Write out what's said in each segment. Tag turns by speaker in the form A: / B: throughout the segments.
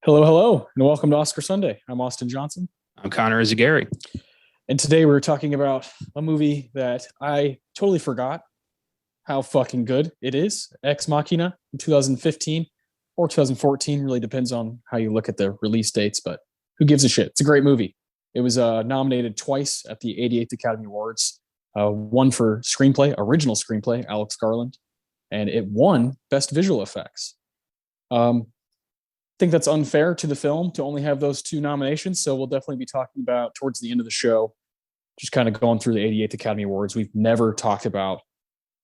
A: Hello, hello, and welcome to Oscar Sunday. I'm Austin Johnson.
B: I'm Connor Eyzaguirre.
A: And today we're talking about a movie that I totally forgot how fucking good it is. Ex Machina in 2015 or 2014, really depends on how you look at the release dates, but who gives a shit? It's a great movie. It was nominated twice at the 88th Academy Awards, one for screenplay, original screenplay, Alex Garland, and it won Best Visual Effects. Think that's unfair to the film to only have those two nominations. So we'll definitely be talking about towards the end of the show, just kind of going through the 88th Academy Awards. We've never talked about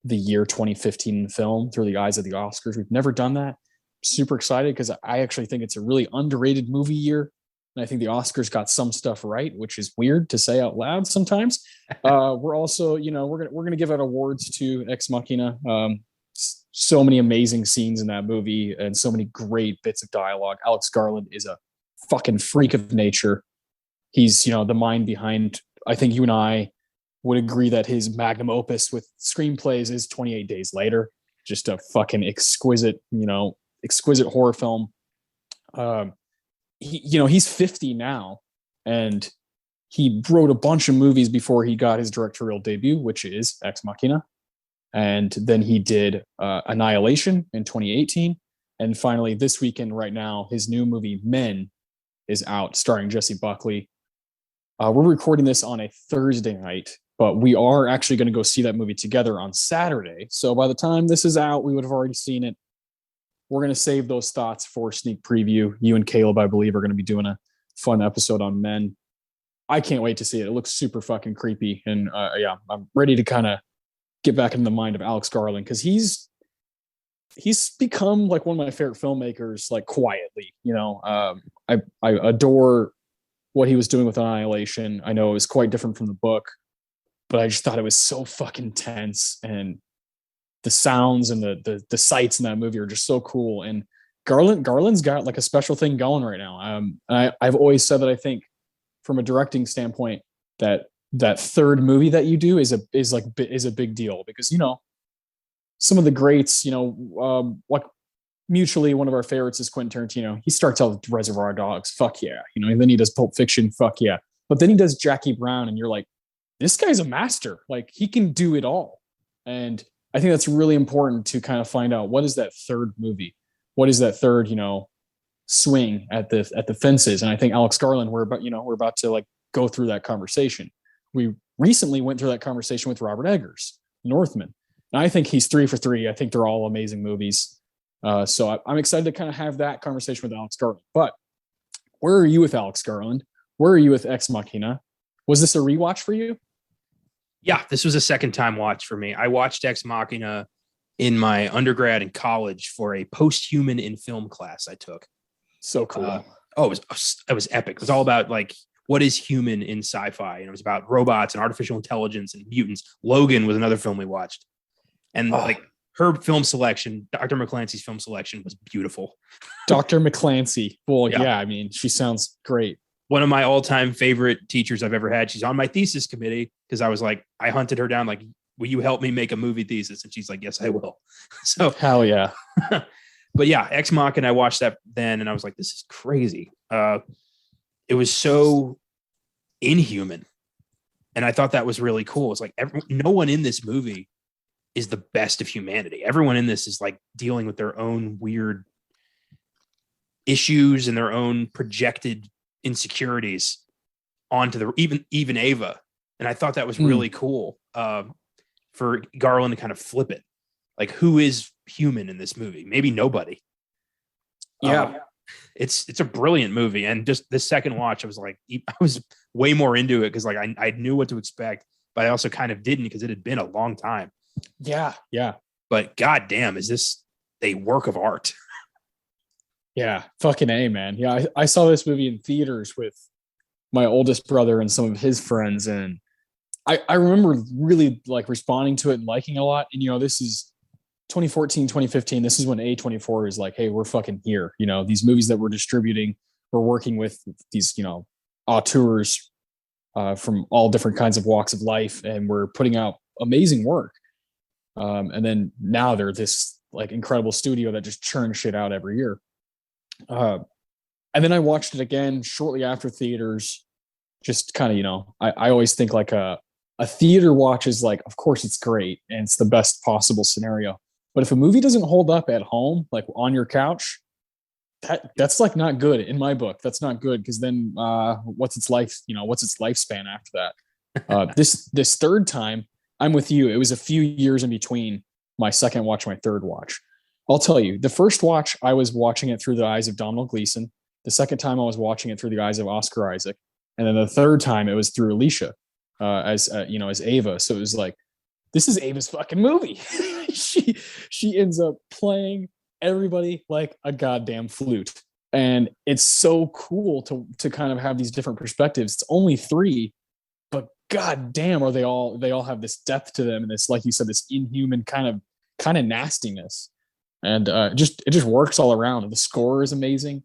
A: the year 2015 in the film through the eyes of the Oscars. We've never done that. Super excited because I actually think it's a really underrated movie year. And I think the Oscars got some stuff right, which is weird to say out loud sometimes. We're also, we're gonna give out awards to Ex Machina. So many amazing scenes in that movie and so many great bits of dialogue. Alex Garland is a fucking freak of nature. He's, the mind behind, I think you and I would agree that his magnum opus with screenplays is 28 Days Later. Just a fucking exquisite horror film. He's 50 now and he wrote a bunch of movies before he got his directorial debut, which is Ex Machina. And then he did Annihilation in 2018. And finally, this weekend, right now, his new movie, Men, is out, starring Jesse Buckley. We're recording this on a Thursday night, but we are actually going to go see that movie together on Saturday. So by the time this is out, we would have already seen it. We're going to save those thoughts for sneak preview. You and Caleb, I believe, are going to be doing a fun episode on Men. I can't wait to see it. It looks super fucking creepy. And I'm ready to kind of get back into the mind of Alex Garland because he's become like one of my favorite filmmakers, like quietly. I adore what he was doing with Annihilation. I know it was quite different from the book, but I just thought it was so fucking tense, and the sounds and the sights in that movie are just so cool. And Garland's got like a special thing going right now. I've always said that I think from a directing standpoint that third movie that you do is a big deal because some of the greats, like mutually one of our favorites is Quentin Tarantino. He starts out with Reservoir Dogs, fuck yeah, and then he does Pulp Fiction, fuck yeah, but then he does Jackie Brown, and you're like, this guy's a master, like he can do it all. And I think that's really important to kind of find out what is that third movie, what is that third swing at the fences. And I think Alex Garland, we're about to like go through that conversation. We recently went through that conversation with Robert Eggers, Northman. And I think he's 3 for 3. I think they're all amazing movies. So I'm excited to kind of have that conversation with Alex Garland. But where are you with Alex Garland? Where are you with Ex Machina? Was this a rewatch for you?
B: Yeah, this was a second time watch for me. I watched Ex Machina in my undergrad and college for a post-human in film class I took.
A: So cool.
B: It was epic. It was all about like, what is human in sci-fi? And it was about robots and artificial intelligence and mutants. Logan was another film we watched. And like her film selection, Dr. McClancy's film selection was beautiful.
A: Dr. McClancy. Well, yeah, I mean, she sounds great.
B: One of my all-time favorite teachers I've ever had. She's on my thesis committee because I was like, I hunted her down like, will you help me make a movie thesis? And she's like, yes, I will. So
A: hell yeah.
B: But yeah, Ex Machina, I watched that then and I was like, this is crazy. It was so inhuman. And I thought that was really cool. It's like no one in this movie is the best of humanity. Everyone in this is like dealing with their own weird issues and their own projected insecurities onto the even Ava. And I thought that was really cool for Garland to kind of flip it. Like, who is human in this movie? Maybe nobody.
A: Yeah.
B: It's a brilliant movie. And just this second watch, I was way more into it because like I knew what to expect, but I also kind of didn't because it had been a long time.
A: Yeah.
B: But goddamn, is this a work of art?
A: Yeah, fucking A, man. Yeah, I saw this movie in theaters with my oldest brother and some of his friends, and I remember really like responding to it and liking it a lot. And this is 2014, 2015. This is when A24 is like, hey, we're fucking here. These movies that we're distributing, we're working with these, auteurs from all different kinds of walks of life, and we're putting out amazing work. And then now they're this like incredible studio that just churns shit out every year. And then I watched it again shortly after theaters. Just kind of, I always think like a theater watch is like, of course it's great and it's the best possible scenario. But if a movie doesn't hold up at home, like on your couch, that's like not good in my book. That's not good, because then what's its life? What's its lifespan after that? This third time, I'm with you. It was a few years in between my second watch, my third watch. I'll tell you, the first watch I was watching it through the eyes of Domhnall Gleeson. The second time I was watching it through the eyes of Oscar Isaac, and then the third time it was through Alicia as Ava. So it was like, this is Ava's fucking movie. she ends up playing everybody like a goddamn flute, and it's so cool to kind of have these different perspectives. It's only three, but goddamn, are they all have this depth to them, and this, like you said, this inhuman kind of nastiness, and it just works all around. The score is amazing.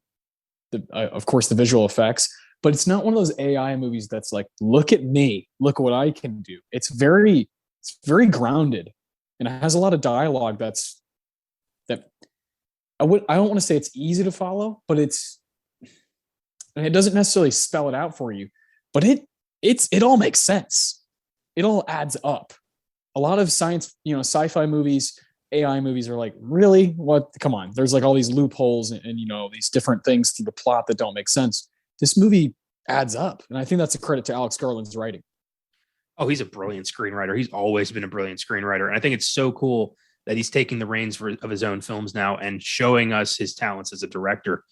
A: Of course, the visual effects. But it's not one of those AI movies that's like, look at me, look what I can do. It's very grounded, and it has a lot of dialogue that I don't want to say it's easy to follow, but it doesn't necessarily spell it out for you, but it all makes sense. It all adds up. A lot of sci-fi movies, AI movies are like, really? What? Come on. There's like all these loopholes and these different things through the plot that don't make sense. This movie adds up, and I think that's a credit to Alex Garland's writing.
B: Oh, he's a brilliant screenwriter. He's always been a brilliant screenwriter, and I think it's so cool that he's taking the reins of his own films now and showing us his talents as a director.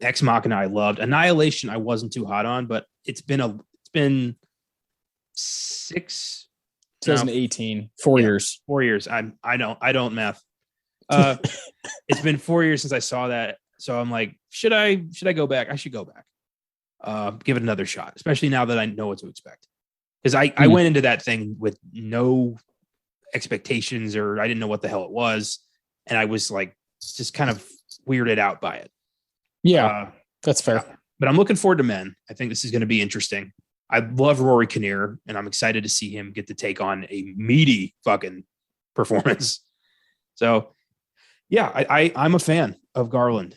B: Ex Machina I loved. Annihilation I wasn't too hot on, but it's been
A: 2018, 4 years.
B: 4 years. I don't math. It's been 4 years since I saw that. So I'm like, should I go back? I should go back. Give it another shot, especially now that I know what to expect. Because I went into that thing with no expectations, or I didn't know what the hell it was. And I was like, just kind of weirded out by it.
A: Yeah, that's fair.
B: But I'm looking forward to Men. I think this is going to be interesting. I love Rory Kinnear, and I'm excited to see him get to take on a meaty fucking performance. So yeah, I'm a fan of Garland.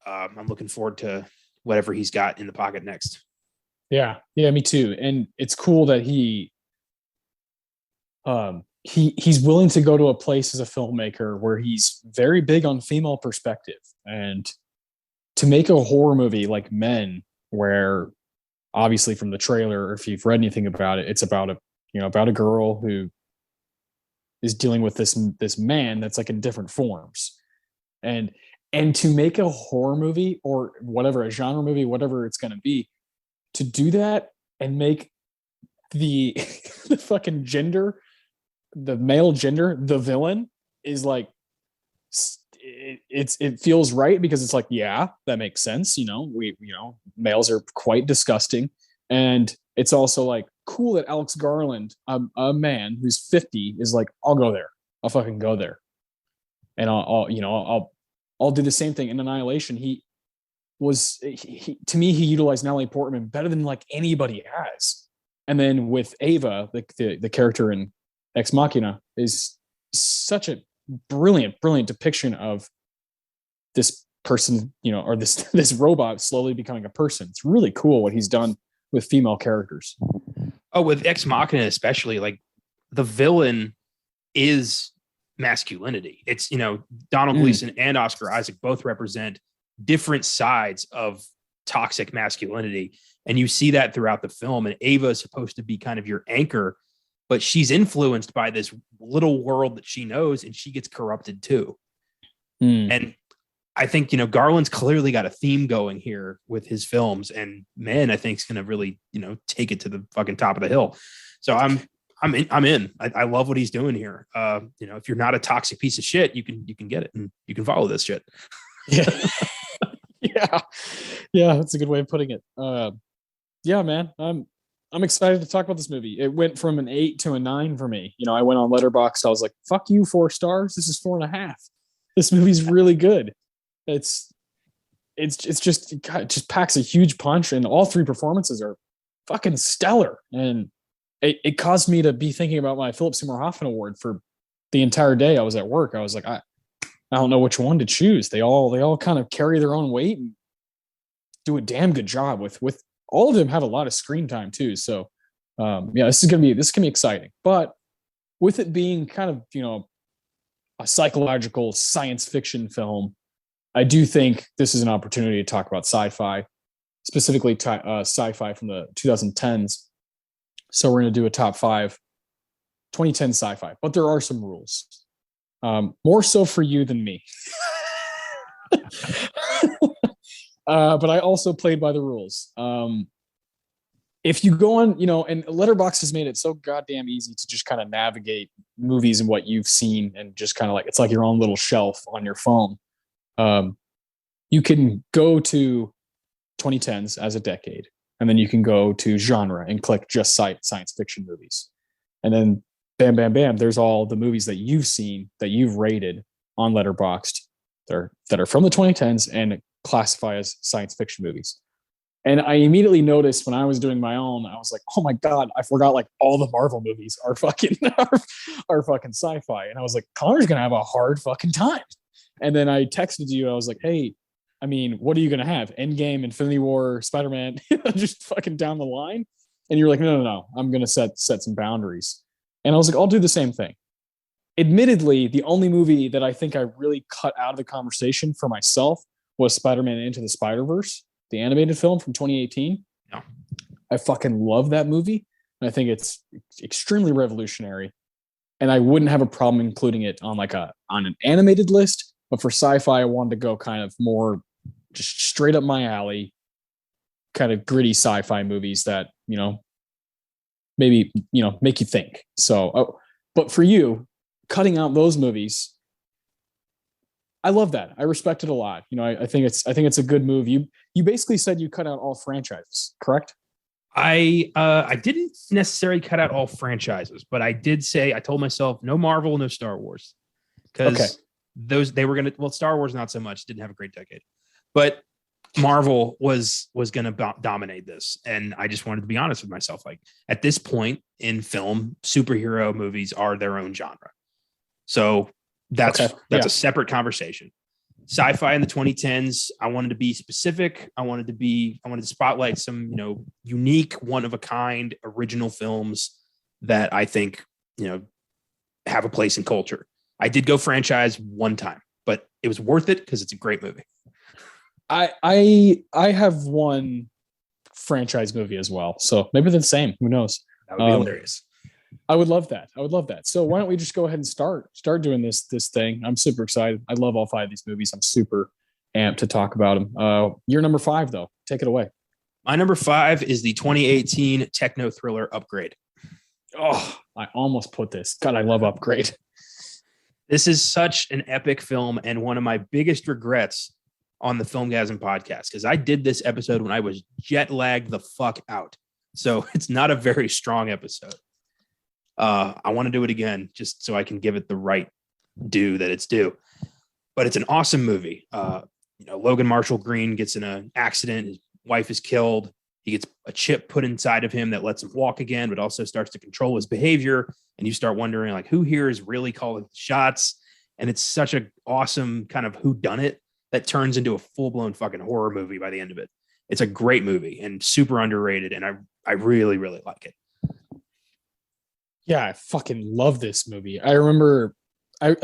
B: I'm looking forward to whatever he's got in the pocket next.
A: Yeah, me too. And it's cool that he's willing to go to a place as a filmmaker where he's very big on female perspective, and to make a horror movie like Men, where obviously from the trailer, if you've read anything about it, it's about a girl who is dealing with this man that's like in different forms, and to make a horror movie or whatever, a genre movie, whatever it's going to be, to do that and make the the fucking gender, the male gender, the villain, is like, it feels right, because it's like, yeah, that makes sense. Males are quite disgusting, and it's also like cool that Alex Garland, a man who's 50, is like, I'll go there. I'll fucking go there, and I'll do the same thing. In Annihilation, he to me, he utilized Natalie Portman better than like anybody has. And then with Ava, the character in Ex Machina, is such a brilliant depiction of this person, or this robot slowly becoming a person. It's really cool what he's done with female characters.
B: Oh, with Ex Machina especially, like the villain is masculinity. It's, Domhnall Gleeson and Oscar Isaac both represent different sides of toxic masculinity, and you see that throughout the film. And Ava is supposed to be kind of your anchor, but she's influenced by this little world that she knows, and she gets corrupted too. And I think, Garland's clearly got a theme going here with his films, and Men, I think, is going to really, take it to the fucking top of the hill. So I'm in. I love what he's doing here. If you're not a toxic piece of shit, you can get it, and you can follow this shit.
A: Yeah. Yeah, yeah, that's a good way of putting it. Yeah, man, I'm excited to talk about this movie. It went from an 8 to a 9 for me. You know, I went on Letterboxd. I was like, "Fuck you, 4 stars. This is 4.5. This movie's really good. It's it's just it just packs a huge punch, and all three performances are fucking stellar. And it caused me to be thinking about my Philip Seymour Hoffman Award for the entire day. I was at work. I was like, I don't know which one to choose. They all kind of carry their own weight and do a damn good job with all of them have a lot of screen time too. So yeah, this is gonna be exciting. But with it being kind of, you know, a psychological science fiction film, I do think this is an opportunity to talk about sci-fi, specifically sci-fi from the 2010s. So we're going to do a top 5 2010 sci-fi, but there are some rules. More so for you than me. But I also played by the rules. If you go on, you know, and Letterboxd has made it so goddamn easy to just kind of navigate movies and what you've seen, and just kind of like, it's like your own little shelf on your phone. You can go to 2010s as a decade, and then you can go to genre and click just science fiction movies. And then bam, bam, bam, there's all the movies that you've seen, that you've rated on Letterboxd that are from the 2010s and classify as science fiction movies. And I immediately noticed when I was doing my own, I was like, oh my God, I forgot like all the Marvel movies are fucking are fucking sci-fi. And I was like, Connor's gonna have a hard fucking time. And then I texted you, I was like, hey, I mean, what are you gonna have? Endgame, Infinity War, Spider-Man, just fucking down the line. And you're like, no, I'm gonna set some boundaries. And I was like, I'll do the same thing. Admittedly, the only movie that I think I really cut out of the conversation for myself was Spider-Man Into the Spider-Verse, the animated film from 2018.
B: Yeah.
A: I fucking love that movie. And I think it's extremely revolutionary. And I wouldn't have a problem including it on on an animated list. But for sci-fi, I wanted to go kind of more just straight up my alley, kind of gritty sci-fi movies that, you know, maybe, you know, make you think. So, but for you, cutting out those movies, I love that. I respect it a lot. You know, I think it's a good move. You basically said you cut out all franchises, correct?
B: I didn't necessarily cut out all franchises, but I did say, I told myself no Marvel, no Star Wars, because they were gonna. Well, Star Wars not so much. Didn't have a great decade, but Marvel was gonna dominate this, and I just wanted to be honest with myself. Like, at this point in film, superhero movies are their own genre, so that's a separate conversation. Sci-fi in the 2010s, I wanted to be specific. I wanted to spotlight some, you know, unique, one of a kind, original films that I think, you know, have a place in culture. I did go franchise one time, but it was worth it because it's a great movie.
A: I have one franchise movie as well, so maybe they're the same. Who knows?
B: That would be hilarious.
A: I would love that. So why don't we just go ahead and start doing this thing? I'm super excited. I love all 5 of these movies. I'm super amped to talk about them. Your number 5, though. Take it away.
B: My number 5 is the 2018 techno thriller Upgrade.
A: Oh, I almost put this. God, I love Upgrade.
B: This is such an epic film, and one of my biggest regrets on the Filmgazm podcast, because I did this episode when I was jet lagged the fuck out. So it's not a very strong episode. I want to do it again just so I can give it the right due that it's due. But it's an awesome movie. You know, Logan Marshall Green gets in an accident. His wife is killed. He gets a chip put inside of him that lets him walk again, but also starts to control his behavior. And you start wondering, like, who here is really calling the shots? And it's such an awesome kind of whodunit that turns into a full-blown fucking horror movie by the end of it. It's a great movie and super underrated. And I really, really like it.
A: Yeah, I fucking love this movie. I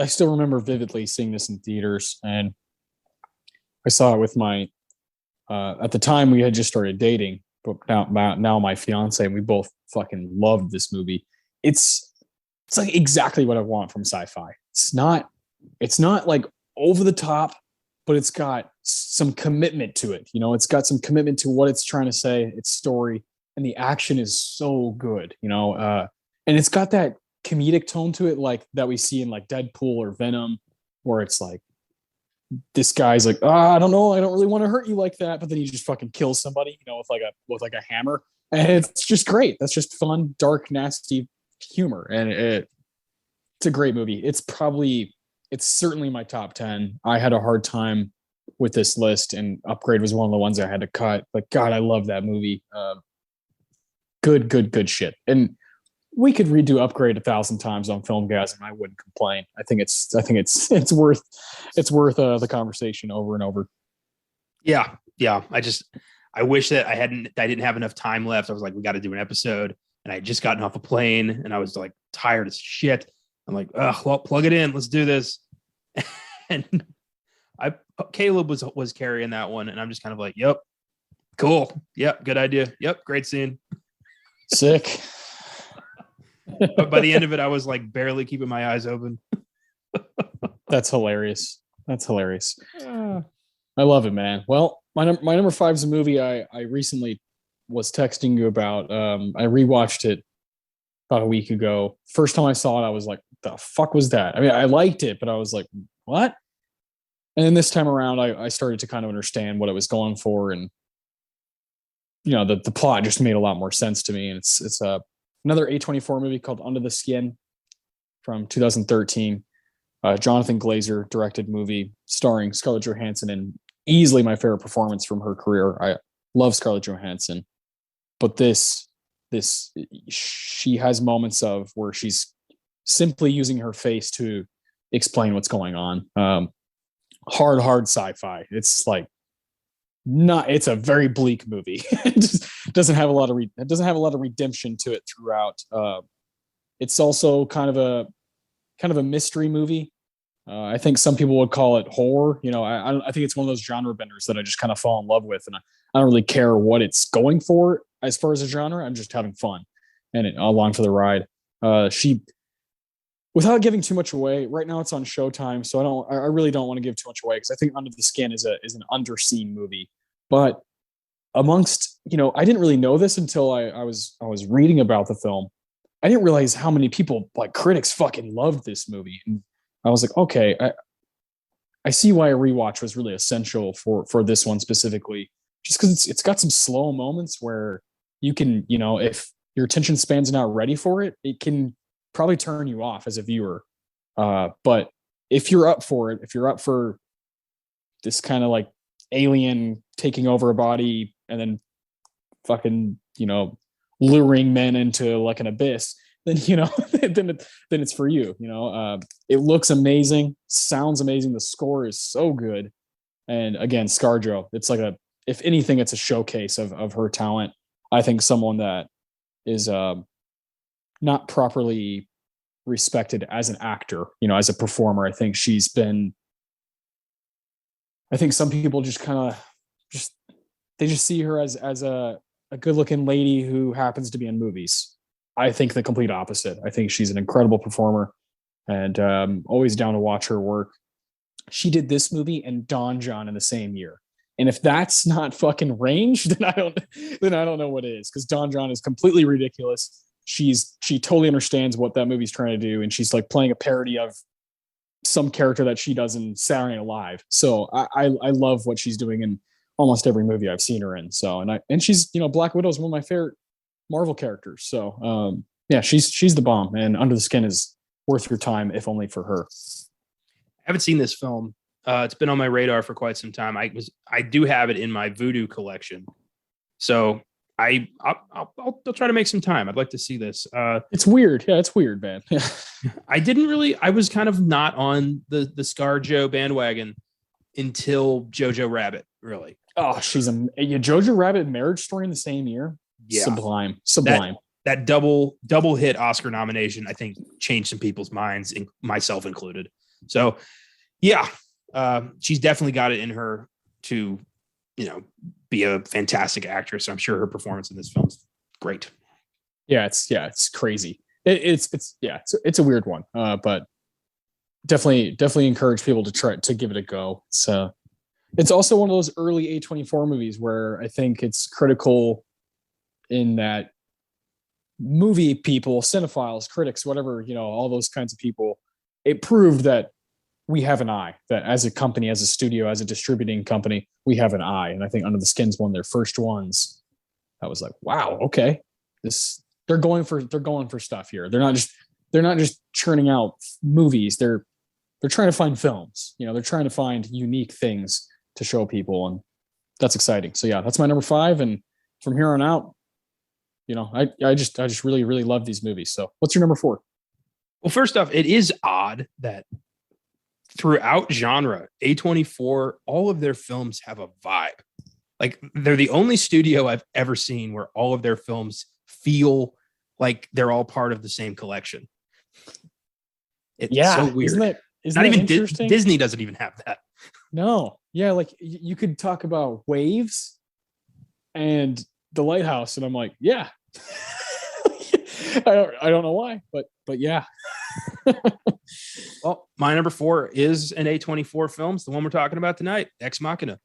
A: still remember vividly seeing this in theaters, and I saw it with my, at the time we had just started dating, but now my fiance, and we both fucking loved this movie. It's like exactly what I want from sci-fi. It's not like over the top, but it's got some commitment to it. You know, it's got some commitment to what it's trying to say, its story, and the action is so good, you know, and it's got that comedic tone to it, like that we see in like Deadpool or Venom, where it's like this guy's like, I don't know, I don't really want to hurt you like that, but then he just fucking kills somebody, with like a hammer, and it's just great. That's just fun, dark, nasty humor, and it's a great movie. It's certainly my top 10. I had a hard time with this list, and Upgrade was one of the ones I had to cut. But God, I love that movie. Good shit. And we could redo Upgrade 1,000 times on Filmgazm. I wouldn't complain. I think it's worth the conversation over and over.
B: Yeah. I wish that I didn't have enough time left. I was like, we got to do an episode, and I had just gotten off a plane, and I was like tired as shit. I'm like, well, plug it in. Let's do this. And Caleb was carrying that one, and I'm just kind of like, yep, cool. Yep, good idea. Yep, great scene.
A: Sick.
B: But by the end of it, I was like barely keeping my eyes open.
A: That's hilarious. I love it, man. Well, my number 5 is a movie I recently was texting you about. I rewatched it about a week ago. First time I saw it, I was like, the fuck was that? I mean, I liked it, but I was like, what? And then this time around, I started to kind of understand what it was going for, and the plot just made a lot more sense to me. And it's another A24 movie called Under the Skin from 2013. Jonathan Glazer directed movie starring Scarlett Johansson, and easily my favorite performance from her career. I love Scarlett Johansson, but she has moments of where she's simply using her face to explain what's going on. Hard sci-fi. It's like it's a very bleak movie. It just doesn't have a lot of redemption to it throughout. It's also kind of a mystery movie. I think some people would call it horror. I think it's one of those genre benders that I just kind of fall in love with, and I don't really care what it's going for as far as a genre. I'm just having fun and along for the ride. Without giving too much away, right now it's on Showtime, so I really don't want to give too much away, because I think Under the Skin is an underseen movie. But amongst, I didn't really know this until I was reading about the film. I didn't realize how many people, like critics, fucking loved this movie. And I was like, okay, I see why a rewatch was really essential for this one specifically, just because it's got some slow moments where you can, if your attention span's not ready for it, it can probably turn you off as a viewer. But if you're up for it, if you're up for this kind of like alien taking over a body and then fucking, luring men into like an abyss, then, then it's for you. It looks amazing, sounds amazing. The score is so good. And again, ScarJo, it's like if anything, it's a showcase of her talent. I think someone that is not properly respected as an actor, as a performer. I think some people just kind of they just see her as a good looking lady who happens to be in movies. I think the complete opposite. I think she's an incredible performer, and always down to watch her work. She did this movie and Don John in the same year. And if that's not fucking range, then I don't know what is, because Don John is completely ridiculous. She totally understands what that movie's trying to do, and she's like playing a parody of some character that she does in Saturday Night Live. So I love what she's doing in almost every movie I've seen her in. So and she's Black Widow is one of my favorite Marvel characters. So yeah, she's the bomb, and Under the Skin is worth your time, if only for her.
B: I haven't seen this film. It's been on my radar for quite some time. I do have it in my Voodoo collection, so I'll try to make some time. I'd like to see this.
A: It's weird. Yeah, it's weird, man.
B: I was kind of not on the ScarJo bandwagon until Jojo Rabbit, really.
A: Oh, she's Jojo Rabbit Marriage Story in the same year. Yeah. Sublime.
B: That double hit Oscar nomination, I think, changed some people's minds, myself included. So yeah, she's definitely got it in her to, be a fantastic actress. I'm sure her performance in this film is great.
A: Yeah, it's crazy. It's a weird one, but definitely encourage people to try to give it a go. It's also one of those early A24 movies where I think it's critical in that movie people, cinephiles, critics, whatever, all those kinds of people, it proved that we have an eye, that as a company, as a studio, as a distributing company, we have an eye. And I think Under the Skin's one of their first ones. I was like, wow, okay, they're going for stuff here. They're not just churning out movies. They're trying to find films. They're trying to find unique things to show people, and that's exciting. So yeah, that's my number 5. And from here on out, I just really, really love these movies. So what's your number 4?
B: Well, first off, it is odd that throughout genre, A24, all of their films have a vibe. Like, they're the only studio I've ever seen where all of their films feel like they're all part of the same collection. It's so weird.
A: Isn't
B: Not
A: that
B: even
A: interesting?
B: Disney doesn't even have that.
A: No. Yeah, like you could talk about Waves and The Lighthouse, and I'm like, yeah. I don't know why, but yeah.
B: Well, my number 4 is an A24 film. It's the one we're talking about tonight, Ex Machina.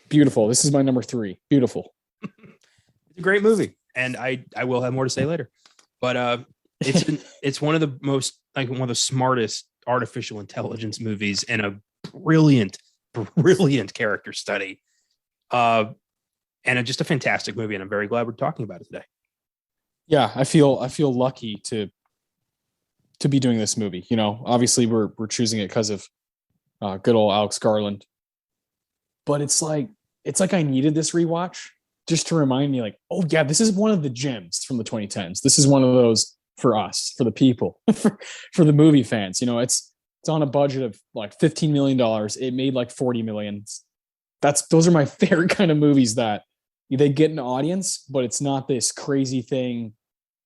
A: Beautiful. This is my number 3. Beautiful.
B: It's a great movie, and I will have more to say later. But it's one of the most, like, one of the smartest artificial intelligence movies, and a brilliant character study. And just a fantastic movie, and I'm very glad we're talking about it today.
A: Yeah, I feel lucky to be doing this movie. Obviously we're choosing it because of good old Alex Garland. But it's like I needed this rewatch just to remind me, like, oh yeah, this is one of the gems from the 2010s. This is one of those for us, for the people, for the movie fans. It's on a budget of like $15 million. It made like 40 million. Those are my favorite kind of movies, that they get an audience, but it's not this crazy thing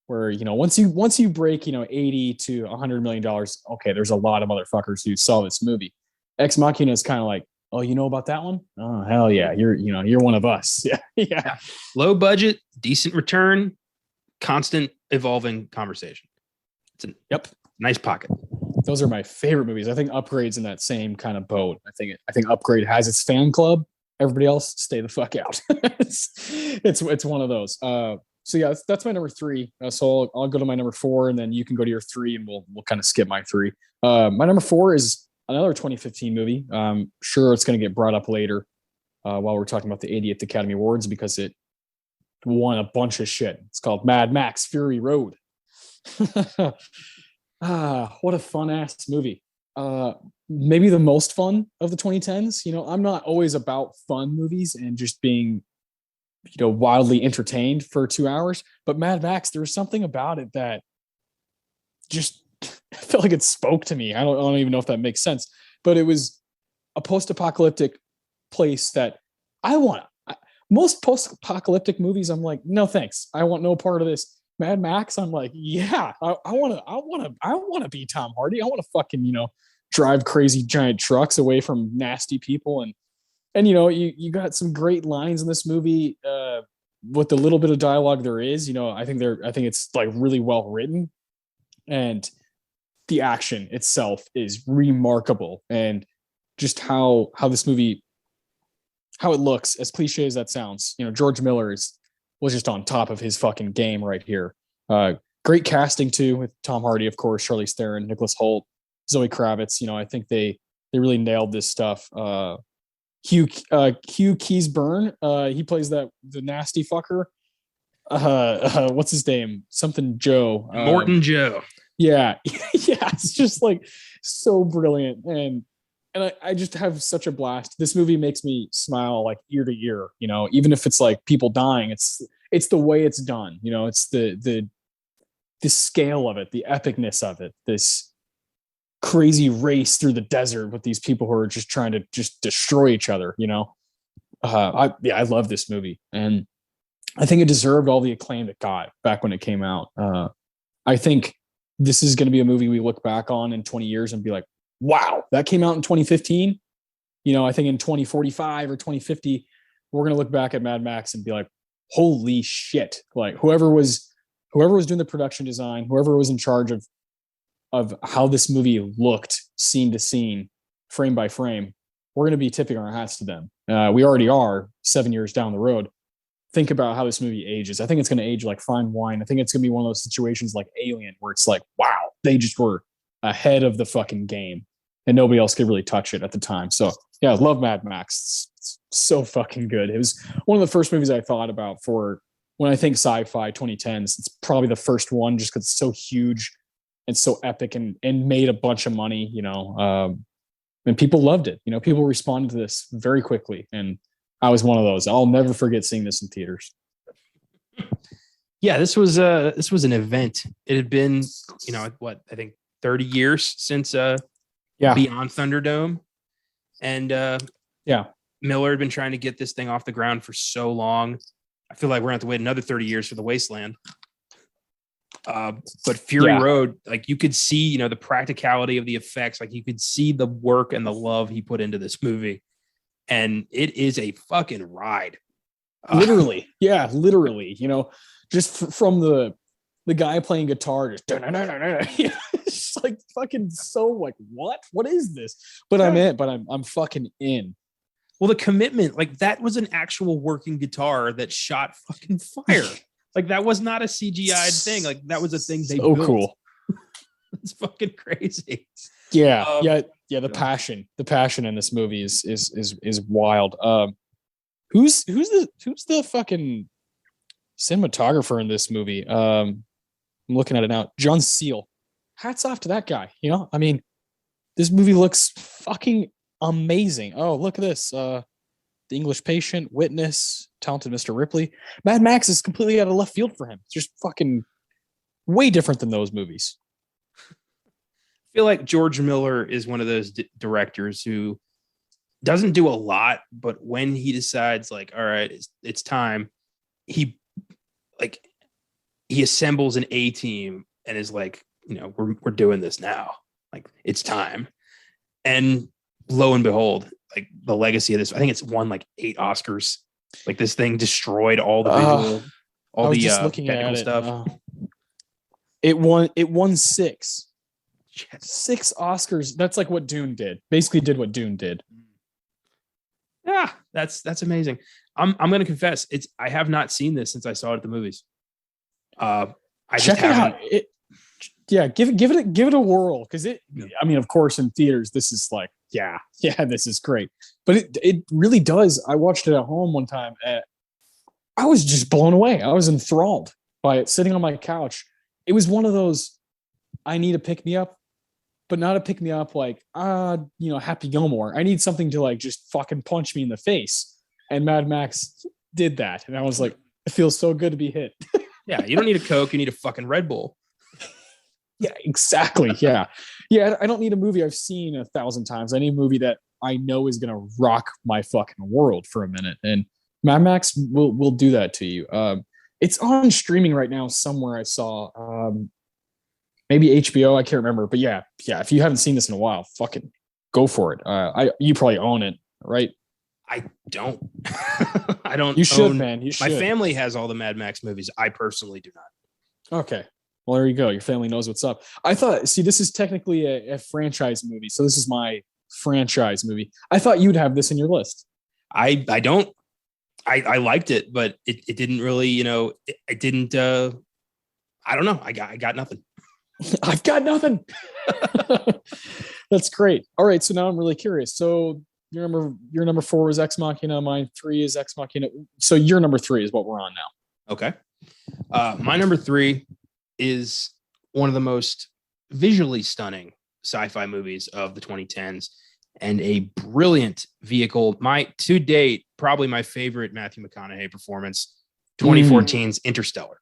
A: where, once you break, 80 to $100 million, okay, there's a lot of motherfuckers who saw this movie. Ex Machina is kind of like, oh, you know about that one? Oh, hell yeah. You're one of us. Yeah. Yeah.
B: Low budget, decent return, constant evolving conversation. It's nice pocket.
A: Those are my favorite movies. I think Upgrade's in that same kind of boat. I think Upgrade has its fan club. Everybody else, stay the fuck out. it's one of those. So yeah, that's my number 3. So I'll go to my number 4, and then you can go to your 3, and we'll kind of skip my 3. My number 4 is another 2015 movie. Sure, it's going to get brought up later while we're talking about the 80th Academy Awards, because it won a bunch of shit. It's called Mad Max Fury Road. What a fun ass movie. Maybe the most fun of the 2010s. I'm not always about fun movies and just being, wildly entertained for 2 hours, but Mad Max, there was something about it that just felt like it spoke to me. I don't even know if that makes sense, but it was a post-apocalyptic place that I want. Most post-apocalyptic movies, I'm like, no thanks, I want no part of this. Mad Max, I'm like, yeah, I want to be Tom Hardy. I want to fucking, drive crazy giant trucks away from nasty people. And you got some great lines in this movie, with the little bit of dialogue there is. I think it's like really well written, and the action itself is remarkable. And just how this movie, how it looks, as cliche as that sounds, George Miller was just on top of his fucking game right here. Great casting too, with Tom Hardy, of course, Charlize Theron, Nicholas Hoult, Zoe Kravitz. I think they really nailed this stuff. Hugh Keays-Byrne, he plays the nasty fucker. What's his name? Something Joe.
B: Morton Joe.
A: Yeah. Yeah. It's just like so brilliant. And I just have such a blast. This movie makes me smile like ear to ear, even if it's like people dying, it's the way it's done. It's the scale of it, the epicness of it, this crazy race through the desert with these people who are just trying to just destroy each other. I love this movie, and I think it deserved all the acclaim it got back when it came out. I think this is going to be a movie we look back on in 20 years and be like, wow, that came out in 2015. I think in 2045 or 2050, we're going to look back at Mad Max and be like, holy shit. Like whoever was doing the production design, whoever was in charge of how this movie looked scene to scene, frame by frame, we're going to be tipping our hats to them. We already are 7 years down the road. Think about how this movie ages. I think it's going to age like fine wine. I think it's going to be one of those situations like Alien, where it's like, wow, they just were ahead of the fucking game. and nobody else could really touch it at the time. So yeah, I love Mad Max. It's so fucking good. It was one of the first movies I thought about for when I think sci-fi 2010s. It's probably the first one just because it's so huge and so epic and made a bunch of money, and people loved it. People responded to this very quickly, and I was one of those. I'll never forget seeing this in theaters.
B: Yeah, this was an event. It had been, I think 30 years since Beyond Thunderdome. And Miller had been trying to get this thing off the ground for so long. I feel like we're gonna have to wait another 30 years for The Wasteland. But Fury Road, like you could see, the practicality of the effects, like you could see the work and the love he put into this movie. And it is a fucking ride.
A: Literally. Yeah, literally. Just from the guy playing guitar, just it's like fucking so like, what is this? But I'm in, but I'm fucking in.
B: Well, the commitment, like that was an actual working guitar that shot fucking fire. Like that was not a CGI thing. Like that was a thing they built.
A: Cool.
B: It's fucking crazy.
A: Yeah. The passion in this movie is wild. Who's the fucking cinematographer in this movie? I'm looking at it now. John Seal. Hats off to that guy. This movie looks fucking amazing. Oh, look at this. The English Patient, Witness, Talented Mr. Ripley. Mad Max is completely out of left field for him. It's just fucking way different than those movies.
B: I feel like George Miller is one of those directors who doesn't do a lot, but when he decides like, all right, it's time, he assembles an A team and is like, we're doing this now. Like it's time. And lo and behold, like the legacy of this, I think it's won like 8 Oscars. Like this thing destroyed all the visual, all the technical stuff.
A: It won 6. 6 Oscars. That's like what Dune did. Basically did what Dune did.
B: Yeah, that's amazing. I'm gonna confess, I have not seen this since I saw it at the movies. I
A: check it out. Give it a whirl, because of course in theaters this is like this is great, but it really does. I watched it at home one time. I was just blown away. I was enthralled by it, sitting on my couch. It was one of those I need a pick me up, but not a pick me up like Happy Gilmore. I need something to like just fucking punch me in the face, and Mad Max did that, and I was like, it feels so good to be hit.
B: Yeah, you don't need a Coke, you need a fucking Red Bull.
A: Yeah, exactly. Yeah. I don't need a movie I've seen 1,000 times. I need a movie that I know is going to rock my fucking world for a minute. And Mad Max will do that to you. It's on streaming right now somewhere. I saw maybe HBO. I can't remember. But yeah. If you haven't seen this in a while, fucking go for it. You probably own it, right?
B: I don't. I don't.
A: You should, man. You should.
B: My family has all the Mad Max movies. I personally do not.
A: Okay. Well, there you go. Your family knows what's up. I thought, this is technically a franchise movie. So this is my franchise movie. I thought you'd have this in your list.
B: I don't. I liked it, but it didn't really, it didn't. I don't know. I got nothing.
A: I've got nothing. That's great. All right. So now I'm really curious. So your number 4 is Ex Machina. Mine 3 is Ex Machina. So your number 3 is what we're on now.
B: Okay. My number 3 is one of the most visually stunning sci-fi movies of the 2010s and a brilliant vehicle. To date, probably my favorite Matthew McConaughey performance, 2014's Interstellar.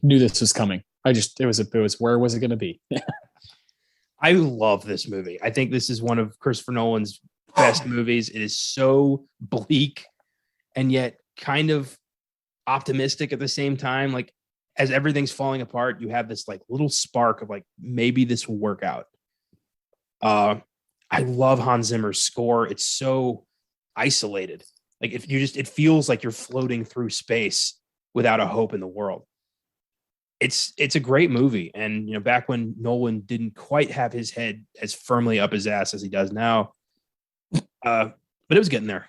A: Knew this was coming. It was where was it going to be?
B: I love this movie. I think this is one of Christopher Nolan's best movies. It is so bleak and yet kind of optimistic at the same time. Like, as everything's falling apart, you have this like little spark of like, maybe this will work out. I love Hans Zimmer's score. It's so isolated. Like it feels like you're floating through space without a hope in the world. It's a great movie. And, back when Nolan didn't quite have his head as firmly up his ass as he does now, but it was getting there.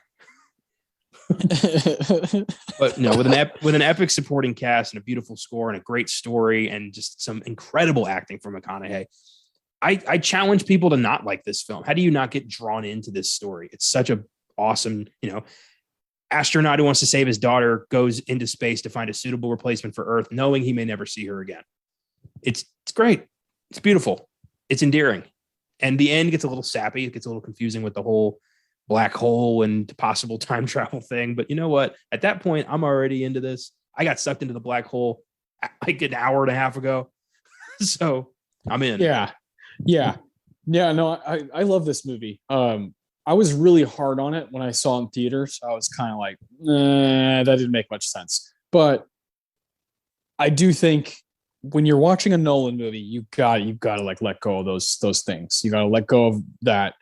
B: But no, with an epic supporting cast and a beautiful score and a great story and just some incredible acting from McConaughey, I challenge people to not like this film. How do you not get drawn into this story? It's such a awesome, astronaut who wants to save his daughter goes into space to find a suitable replacement for Earth, knowing he may never see her again. It's great. It's beautiful. It's endearing. And the end gets a little sappy. It gets a little confusing with the whole black hole and possible time travel thing. But you know what? At that point, I'm already into this. I got sucked into the black hole like an hour and a half ago. So I'm in.
A: Yeah. No, I love this movie. I was really hard on it when I saw it in theaters. I was kind of like, that didn't make much sense. But I do think when you're watching a Nolan movie, you've got to like let go of those things. You got to let go of that.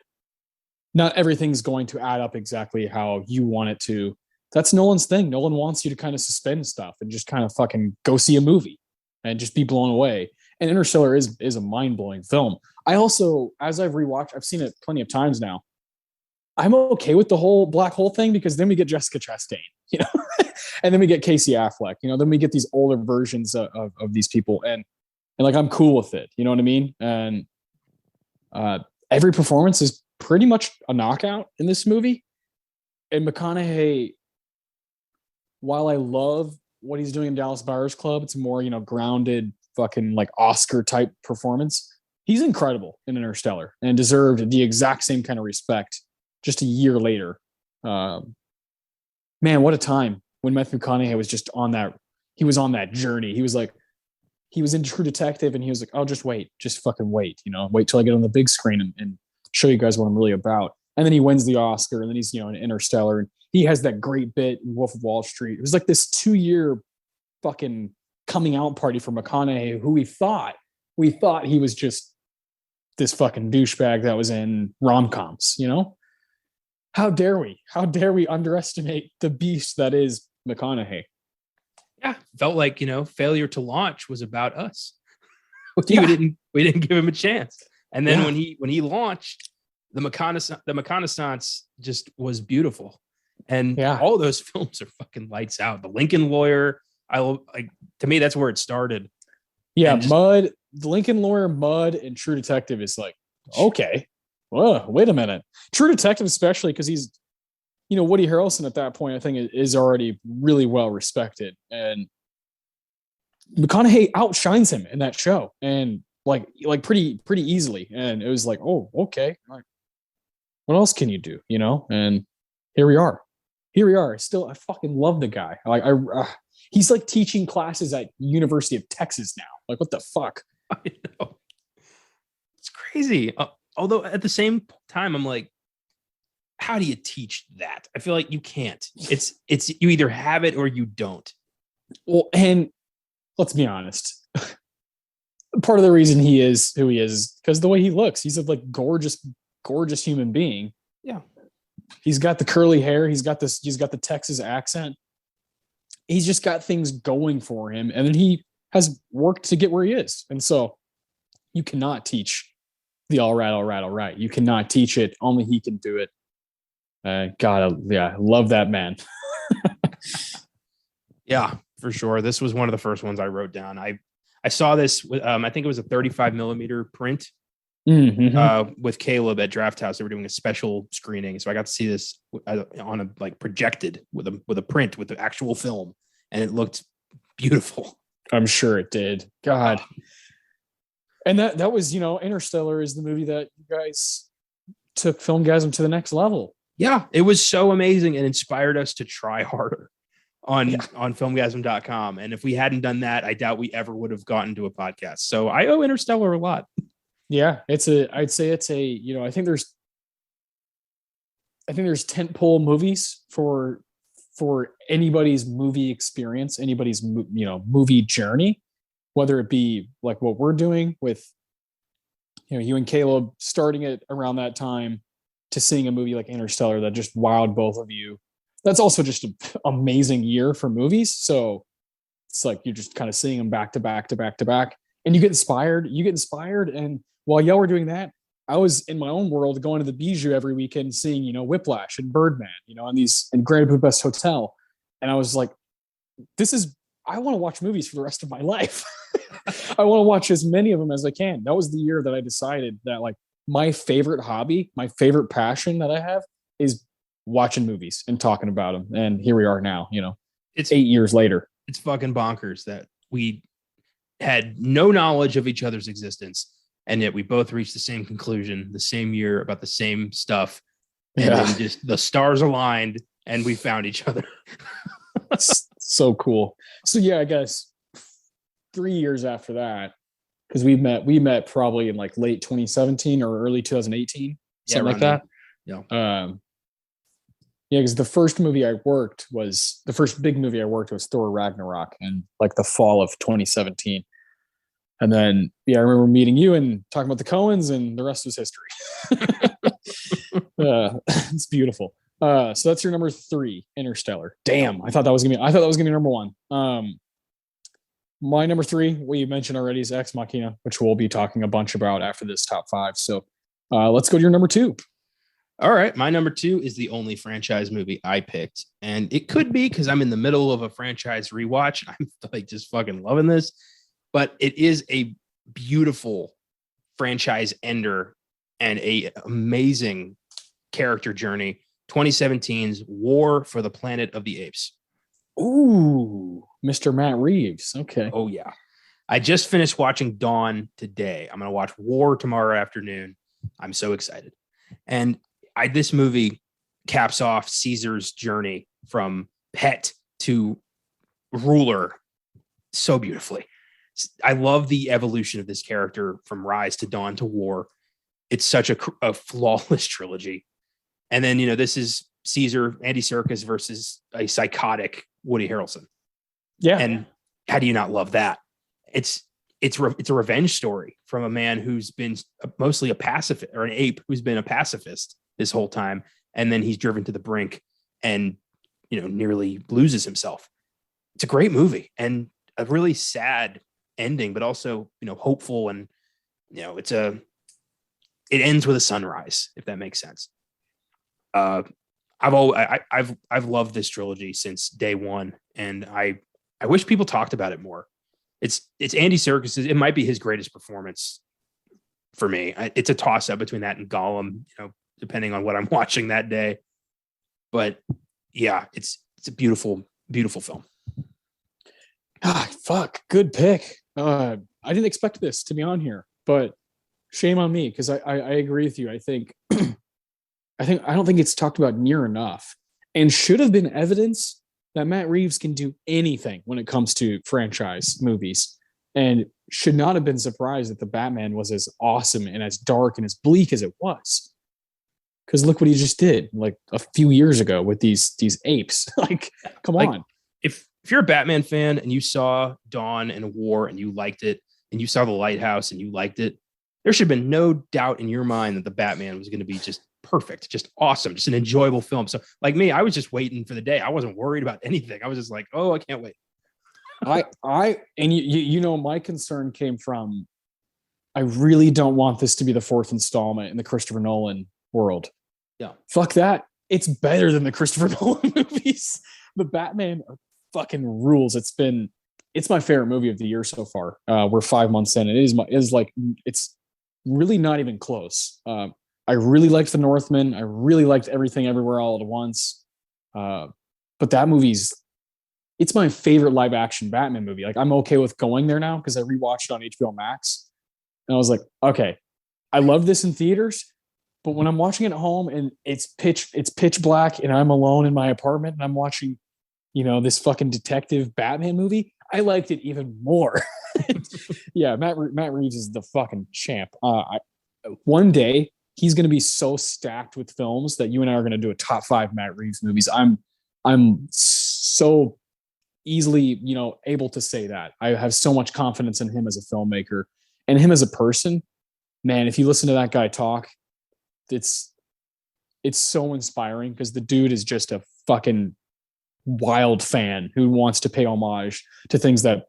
A: Not everything's going to add up exactly how you want it to. That's Nolan's thing. Nolan wants you to kind of suspend stuff and just kind of fucking go see a movie and just be blown away. And Interstellar is a mind-blowing film. I also, as I've rewatched, I've seen it plenty of times now. I'm okay with the whole black hole thing because then we get Jessica Chastain, and then we get Casey Affleck, then we get these older versions of these people, and like I'm cool with it, you know what I mean? And every performance is pretty much a knockout in this movie. And McConaughey, while I love what he's doing in Dallas Buyers Club, it's more grounded, fucking like Oscar type performance. He's incredible in Interstellar and deserved the exact same kind of respect just a year later. Man, what a time when Matthew McConaughey was just on that. He was on that journey. He was in True Detective, and he was like, "Oh, just wait, just fucking wait. Wait till I get on the big screen and show you guys what I'm really about." And then he wins the Oscar, and then he's in Interstellar, and he has that great bit in Wolf of Wall Street. It was like this 2-year fucking coming out party for McConaughey, who we thought he was just this fucking douchebag that was in rom-coms. How dare we underestimate the beast that is McConaughey?
B: Yeah, felt like failure to launch was about us.
A: Yeah.
B: We didn't give him a chance. And then when he launched, the reconnaissance just was beautiful. And all of those films are fucking lights out. The Lincoln Lawyer, to me, that's where it started.
A: Yeah, the Lincoln Lawyer, Mud, and True Detective is like, okay. Whoa, wait a minute. True Detective, especially because he's, Woody Harrelson at that point, I think is already really well respected. And McConaughey outshines him in that show. And like pretty easily. And it was like, oh, okay. Like, what else can you do? And here we are. Still, I fucking love the guy. Like he's like teaching classes at University of Texas now. Like, what the fuck?
B: I know. It's crazy. Although at the same time, I'm like, how do you teach that? I feel like you can't. It's you either have it or you don't.
A: Well, and let's be honest. Part of the reason he is who he is because the way he looks. He's a like gorgeous human being.
B: Yeah.
A: He's got the curly hair. He's got the Texas accent. He's just got things going for him. And then he has worked to get where he is. And so you cannot teach the all right. You cannot teach it. Only he can do it. I love that man.
B: Yeah, for sure. This was one of the first ones I wrote down. I saw this with, I think it was a 35 millimeter print with Caleb at Draft House. They were doing a special screening. So I got to see this on a like projected with a print with the actual film. And it looked beautiful.
A: I'm sure it did. God. And that was, Interstellar is the movie that you guys took Filmgazm to the next level.
B: Yeah, it was so amazing and inspired us to try harder on filmgazm.com. And if we hadn't done that, I doubt we ever would have gotten to a podcast. So I owe Interstellar a lot. Yeah,
A: I'd say it's a, I think there's tentpole movies for anybody's movie experience, anybody's, movie journey, whether it be like what we're doing with, you and Caleb starting it around that time to seeing a movie like Interstellar that just wowed both of you. That's also just an amazing year for movies. So it's like you're just kind of seeing them back to back to back to back, and you get inspired. And while y'all were doing that, I was in my own world going to the Bijou every weekend, seeing Whiplash and Birdman, and Grand Budapest Hotel, and I was like, this is I want to watch movies for the rest of my life. I want to watch as many of them as I can. That was the year that I decided that like my favorite hobby, my favorite passion that I have is watching movies and talking about them. And here we are now, it's 8 years later.
B: It's fucking bonkers that we had no knowledge of each other's existence. And yet we both reached the same conclusion the same year about the same stuff. And then just the stars aligned and we found each other.
A: So cool. So yeah, I guess 3 years after that, because we met probably in like late 2017 or early 2018, something like that.
B: Yeah.
A: Because the first big movie I worked was Thor Ragnarok in like the fall of 2017. And then, I remember meeting you and talking about the Coens, and the rest was history. It's beautiful. So that's your number 3, Interstellar. Damn, I thought that was gonna be number 1. My number 3, what you mentioned already, is Ex Machina, which we'll be talking a bunch about after this top 5. So let's go to your number 2.
B: All right, my number 2 is the only franchise movie I picked, and it could be because I'm in the middle of a franchise rewatch. I'm like just fucking loving this, but it is a beautiful franchise ender and a amazing character journey. 2017's War for the Planet of the Apes.
A: Ooh, Mr. Matt Reeves. Okay.
B: Oh yeah, I just finished watching Dawn today. I'm gonna watch War tomorrow afternoon. I'm so excited, and this movie caps off Caesar's journey from pet to ruler so beautifully. I love the evolution of this character from Rise to Dawn to War. It's such a flawless trilogy. And then, this is Caesar, Andy Serkis versus a psychotic Woody Harrelson.
A: Yeah.
B: And how do you not love that? It's a revenge story from a man who's been mostly a pacifist, or an ape who's been a pacifist this whole time. And then he's driven to the brink and, nearly loses himself. It's a great movie and a really sad ending, but also, hopeful. And, it ends with a sunrise, if that makes sense. I've loved this trilogy since day one, and I wish people talked about it more. It's Andy Serkis. It might be his greatest performance for me. It's a toss up between that and Gollum, depending on what I'm watching that day. But yeah, it's a beautiful, beautiful film.
A: Fuck, good pick. I didn't expect this to be on here, but shame on me, because I agree with you. I don't think it's talked about near enough, and should have been evidence that Matt Reeves can do anything when it comes to franchise movies, and should not have been surprised that the Batman was as awesome and as dark and as bleak as it was. Because look what he just did like a few years ago with these apes. Like, come on.
B: If you're a Batman fan and you saw Dawn and War and you liked it, and you saw The Lighthouse and you liked it, there should have been no doubt in your mind that the Batman was going to be just perfect, just awesome, just an enjoyable film. So like me, I was just waiting for the day. I wasn't worried about anything. I was just like, oh, I can't wait.
A: My concern came from, I really don't want this to be the 4th installment in the Christopher Nolan world.
B: Yeah.
A: Fuck that. It's better than the Christopher Nolan movies. The Batman fucking rules. It's my favorite movie of the year so far. We're 5 months in. It's really not even close. I really liked The Northman. I really liked Everything Everywhere All at Once. But that it's my favorite live action Batman movie. Like, I'm okay with going there now because I rewatched it on HBO Max. And I was like, okay, I love this in theaters, but when I'm watching it at home and it's pitch black and I'm alone in my apartment and I'm watching, this fucking detective Batman movie, I liked it even more. Yeah, Matt Reeves is the fucking champ. One day he's going to be so stacked with films that you and I are going to do a top 5 Matt Reeves movies. I'm so easily, able to say that. I have so much confidence in him as a filmmaker and him as a person. Man, if you listen to that guy talk, it's so inspiring, because the dude is just a fucking wild fan who wants to pay homage to things that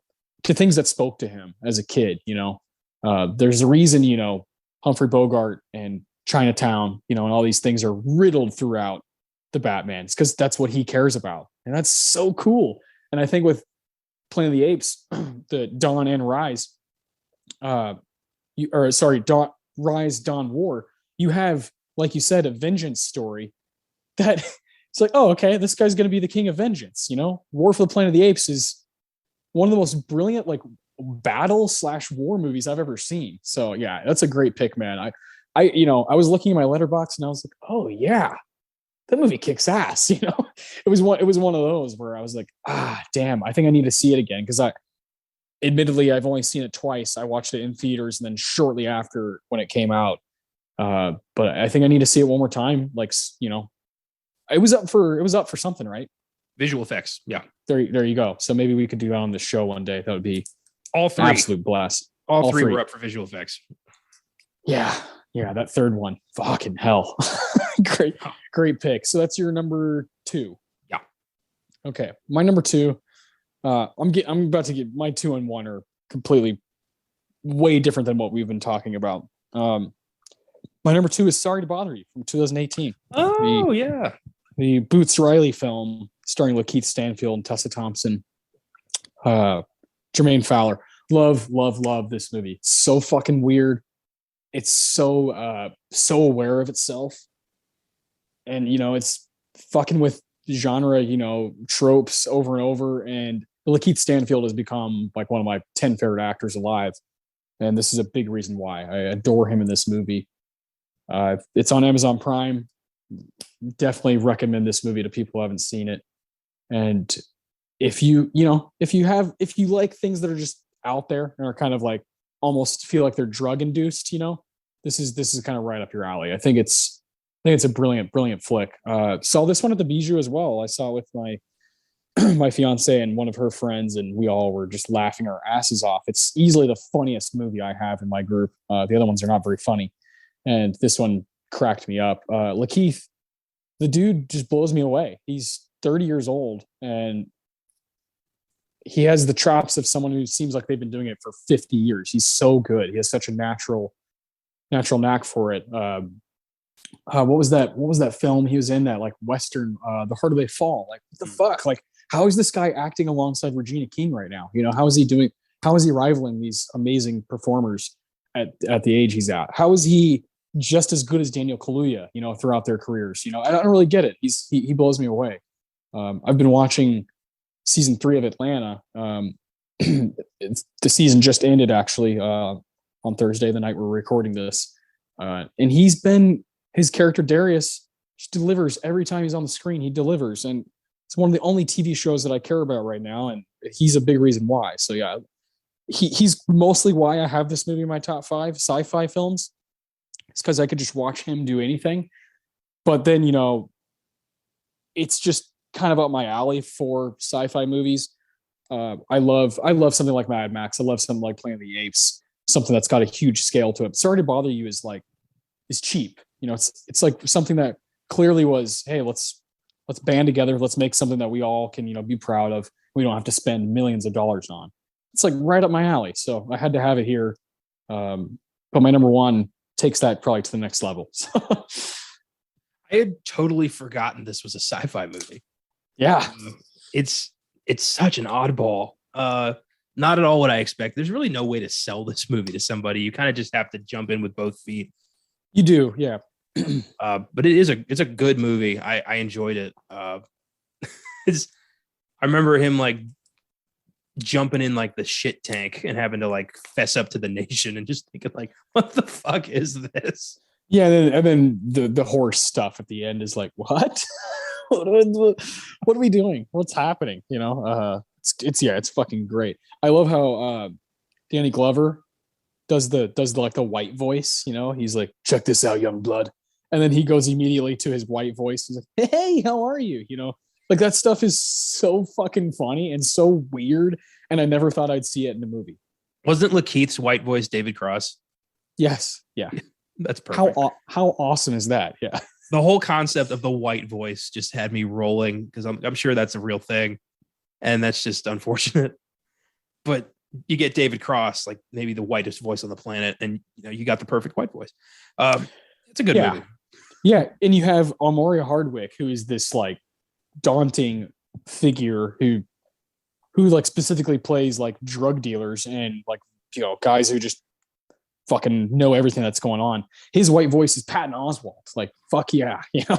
A: spoke to him as a kid. There's a reason, Humphrey Bogart and Chinatown, and all these things are riddled throughout the Batmans, because that's what he cares about. And that's so cool. And I think with Planet of the Apes, the Dawn and Rise, Rise, Dawn, War, you have, like you said, a vengeance story that it's like, oh, okay, this guy's going to be the king of vengeance. War for the Planet of the Apes is one of the most brilliant like battle/war movies I've ever seen. So yeah, that's a great pick, man. I was looking at my letterbox and I was like, oh yeah, that movie kicks ass. It was one of those where I was like, damn, I think I need to see it again, because admittedly I've only seen it twice. I watched it in theaters and then shortly after when it came out. But I think I need to see it one more time. Like, it was up for something, right?
B: Visual effects. Yeah.
A: There you go. So maybe we could do that on the show one day. That would be
B: all three.
A: Absolute blast.
B: All three were up for visual effects.
A: Yeah. Yeah. That third one. Fucking hell. Great pick. So that's your number 2.
B: Yeah.
A: Okay. My number 2. I'm about to get my 2 and 1 are completely way different than what we've been talking about. My number 2 is Sorry to Bother You from 2018.
B: Oh, yeah.
A: The Boots Riley film starring Lakeith Stanfield and Tessa Thompson. Jermaine Fowler. Love this movie. It's so fucking weird. It's so aware of itself. And, it's fucking with genre, tropes over and over. And Lakeith Stanfield has become like one of my 10 favorite actors alive. And this is a big reason why. I adore him in this movie. It's on Amazon Prime. Definitely recommend this movie to people who haven't seen it. And if you like things that are just out there and are kind of like almost feel like they're drug induced, this is kind of right up your alley. I think it's a brilliant flick. Saw this one at the Bijou as well. I saw it with my fiance and one of her friends, and we all were just laughing our asses off. It's easily the funniest movie I have in my group. The other ones are not very funny, and this one cracked me up. Lakeith, the dude just blows me away. He's 30 years old, and he has the chops of someone who seems like they've been doing it for 50 years. He's so good. He has such a natural knack for it. What was that film he was in, that like Western, The Harder They Fall? Like, what the fuck? Like, how is this guy acting alongside Regina King right now? How is he rivaling these amazing performers at the age he's at? How is he just as good as Daniel Kaluuya, throughout their careers? I don't really get it. He blows me away. I've been watching season 3 of Atlanta. The season just ended actually on Thursday, the night we're recording this. And his character Darius just delivers every time he's on the screen. He delivers, and it's one of the only TV shows that I care about right now, and he's a big reason why. So yeah, he's mostly why I have this movie in my top 5 sci-fi films. It's because I could just watch him do anything. But then, it's just kind of up my alley for sci-fi movies. I love something like Mad Max. I love something like Planet of the Apes, something that's got a huge scale to it. Sorry to Bother You is cheap. It's like something that clearly was, hey, let's band together. Let's make something that we all can, be proud of. We don't have to spend millions of dollars on. It's like right up my alley. So I had to have it here. But my number 1 takes that probably to the next level.
B: I had totally forgotten this was a sci-fi movie.
A: Yeah.
B: It's such an oddball. Not at all what I expect. There's really no way to sell this movie to somebody. You kind of just have to jump in with both feet.
A: You do, yeah.
B: But it's a good movie. I enjoyed it. I remember him like jumping in like the shit tank and having to like fess up to the nation and just thinking like, what the fuck is this?
A: Yeah, and then the horse stuff at the end is like, what? what are we doing? What's happening? It's fucking great. I love how Danny Glover does the white voice. He's like, check this out, young blood, and then he goes immediately to his white voice. He's like, hey, how are you? Like that stuff is so fucking funny and so weird, and I never thought I'd see it in the movie.
B: Wasn't Lakeith's white voice David Cross?
A: Yes. Yeah.
B: That's perfect.
A: How awesome is that? Yeah.
B: The whole concept of the white voice just had me rolling because I'm sure that's a real thing, and that's just unfortunate. But you get David Cross, like maybe the whitest voice on the planet, and you got the perfect white voice. It's a good movie.
A: Yeah, and you have Amoria Hardwick, who is this like daunting figure who who like specifically plays like drug dealers and like, you know, guys who just fucking know everything that's going on. His white voice is Patton Oswalt. Like, fuck yeah, you know.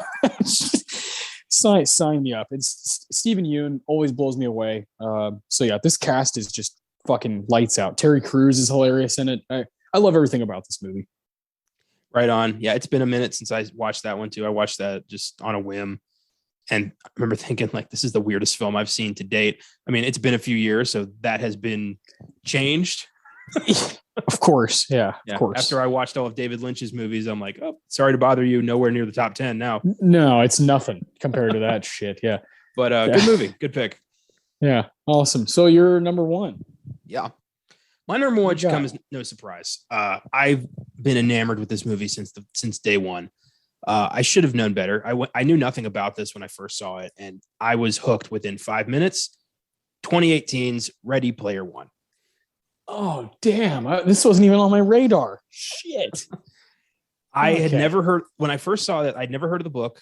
A: Sign me up. It's Stephen Yeun always blows me away. So yeah, this cast is just fucking lights out. Terry Crews is hilarious in it. I love everything about this movie.
B: Right on. Yeah, it's been a minute since I watched that one too. I watched that just on a whim. And I remember thinking, like, this is the weirdest film I've seen to date. I mean, it's been a few years, so that has been changed.
A: Of course. Yeah, of course.
B: After I watched all of David Lynch's movies, I'm like, oh, sorry to bother you. Nowhere near the top 10 now.
A: No, it's nothing compared to that shit. Yeah.
B: But good movie. Good pick.
A: Yeah. Awesome. So you're number one.
B: Yeah. My number one should come as no surprise. I've been enamored with this movie since day one. I should have known better. I knew nothing about this when I first saw it, and I was hooked within 5 minutes. 2018's Ready Player One.
A: Oh, damn. This wasn't even on my radar. Shit.
B: I had never heard, when I first saw that, I'd never heard of the book.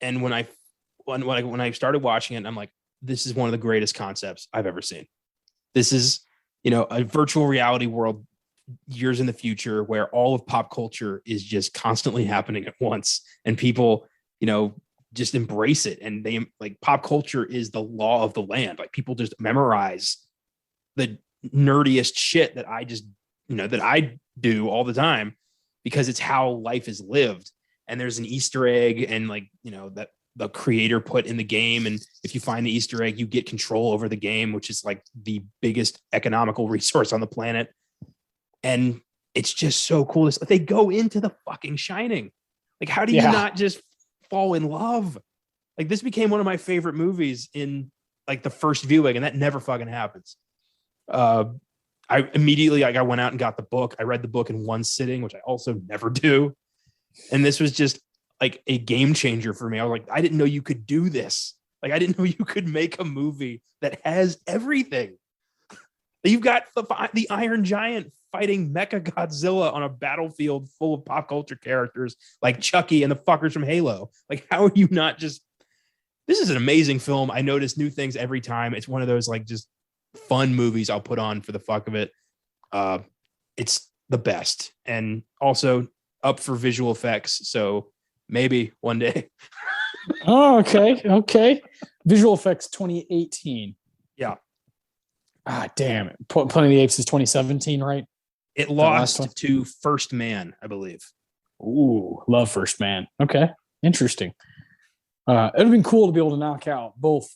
B: And when I started watching it, I'm like, this is one of the greatest concepts I've ever seen. This is, you know, a virtual reality world years in the future where all of pop culture is just constantly happening at once, and people, you know, just embrace it. And they, like, pop culture is the law of the land. Like, people just memorize the nerdiest shit that I just, you know, that I do all the time because it's how life is lived. And there's an Easter egg, and, like, you know, that the creator put in the game. And if you find the Easter egg, you get control over the game, which is like the biggest economical resource on the planet. And it's just so cool. They go into the fucking Shining. Like, how do you not just fall in love? Like, this became one of my favorite movies in, like, the first viewing, and that never fucking happens. I immediately, like, I went out and got the book. I read the book in one sitting, which I also never do. And this was just like a game changer for me. I was like, I didn't know you could do this. Like, I didn't know you could make a movie that has everything. You've got the Iron Giant fighting Mecha Godzilla on a battlefield full of pop culture characters like Chucky and the fuckers from Halo. Like, how are you not just... This is an amazing film. I notice new things every time. It's one of those, like, just fun movies I'll put on for the fuck of it. It's the best, and also up for visual effects. So maybe one day.
A: Oh, okay. Visual effects 2018.
B: Yeah.
A: Ah, damn it. Planet of the Apes is 2017, right?
B: It lost to First Man, I believe.
A: Ooh, love First Man. Okay, interesting. It would have been cool to be able to knock out both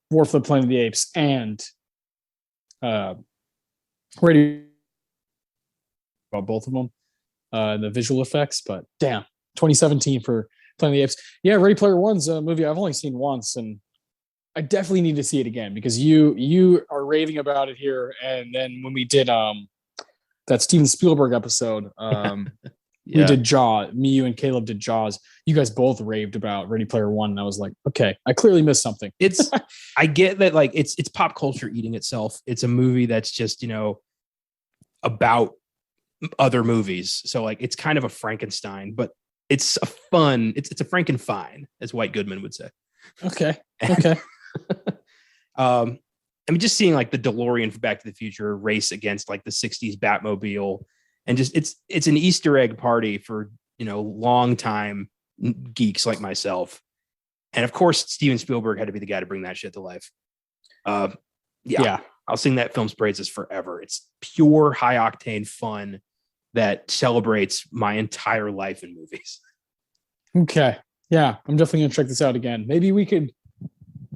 A: War for the Planet of the Apes and Ready, about both of them, the visual effects. But damn, 2017 for Planet of the Apes. Yeah, Ready Player One's a movie I've only seen once, and I definitely need to see it again because you are raving about it here. And then when we did that Steven Spielberg episode, we did Jaws. Me, you, and Caleb did Jaws. You guys both raved about Ready Player One, and I was like, okay, I clearly missed something.
B: I get that, like, it's pop culture eating itself. It's a movie that's just, you know, about other movies. So, like, it's kind of a Frankenstein, but it's a fun. It's a Frankenfine, as White Goodman would say. Okay. I mean, just seeing, like, the DeLorean for Back to the Future race against, like, the 60s Batmobile, and just it's an Easter egg party for, you know, long time geeks like myself. And of course, Steven Spielberg had to be the guy to bring that shit to life. Yeah. I'll sing that film's praises forever. It's pure high octane fun that celebrates my entire life in movies. Okay. Yeah, I'm definitely gonna check this out again. Maybe we could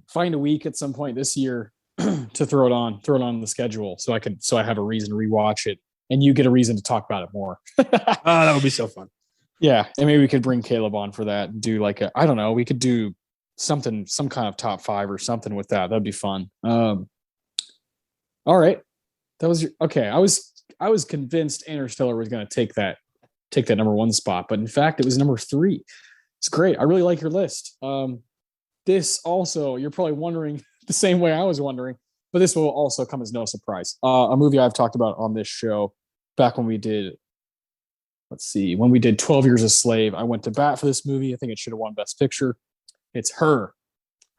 B: find a week at some point this year to throw it on the schedule so I have a reason to rewatch it and you get a reason to talk about it more. That would be so fun. Yeah, and maybe we could bring Caleb on for that and do like I don't know, we could do some kind of top 5 or something with that. That'd be fun. All right. That was okay. I was convinced Interstellar was going to take that number 1 spot, but in fact it was number 3. It's great. I really like your list. This also, you're probably wondering the same way I was wondering, but this will also come as no surprise. A movie I've talked about on this show back when we did 12 Years a Slave. I went to bat for this movie. I think it should have won Best Picture. It's Her,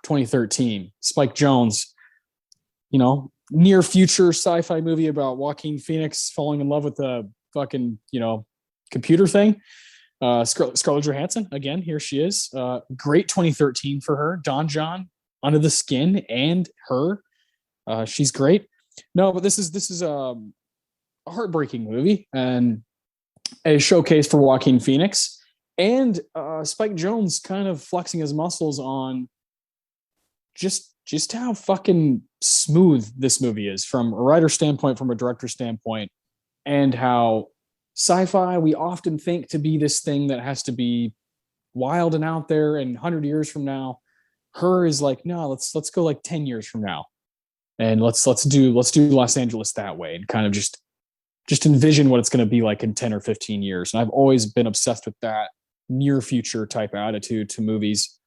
B: 2013. Spike Jonze
A: near future sci-fi movie about Joaquin Phoenix falling in love with the fucking, computer thing. Scarlett Johansson, again, here she is. Great 2013 for her. Don John, Under the Skin, and her. She's great. No, but this is a heartbreaking movie and a showcase for Joaquin Phoenix and Spike Jonze kind of flexing his muscles on just how fucking smooth this movie is from a writer standpoint, from a director standpoint, and how sci-fi we often think to be this thing that has to be wild and out there and 100 years from now. Her is like, no, let's go like 10 years from now, and let's do Los Angeles that way, and kind of just envision what it's going to be like in 10 or 15 years. And I've always been obsessed with that near future type attitude to movies.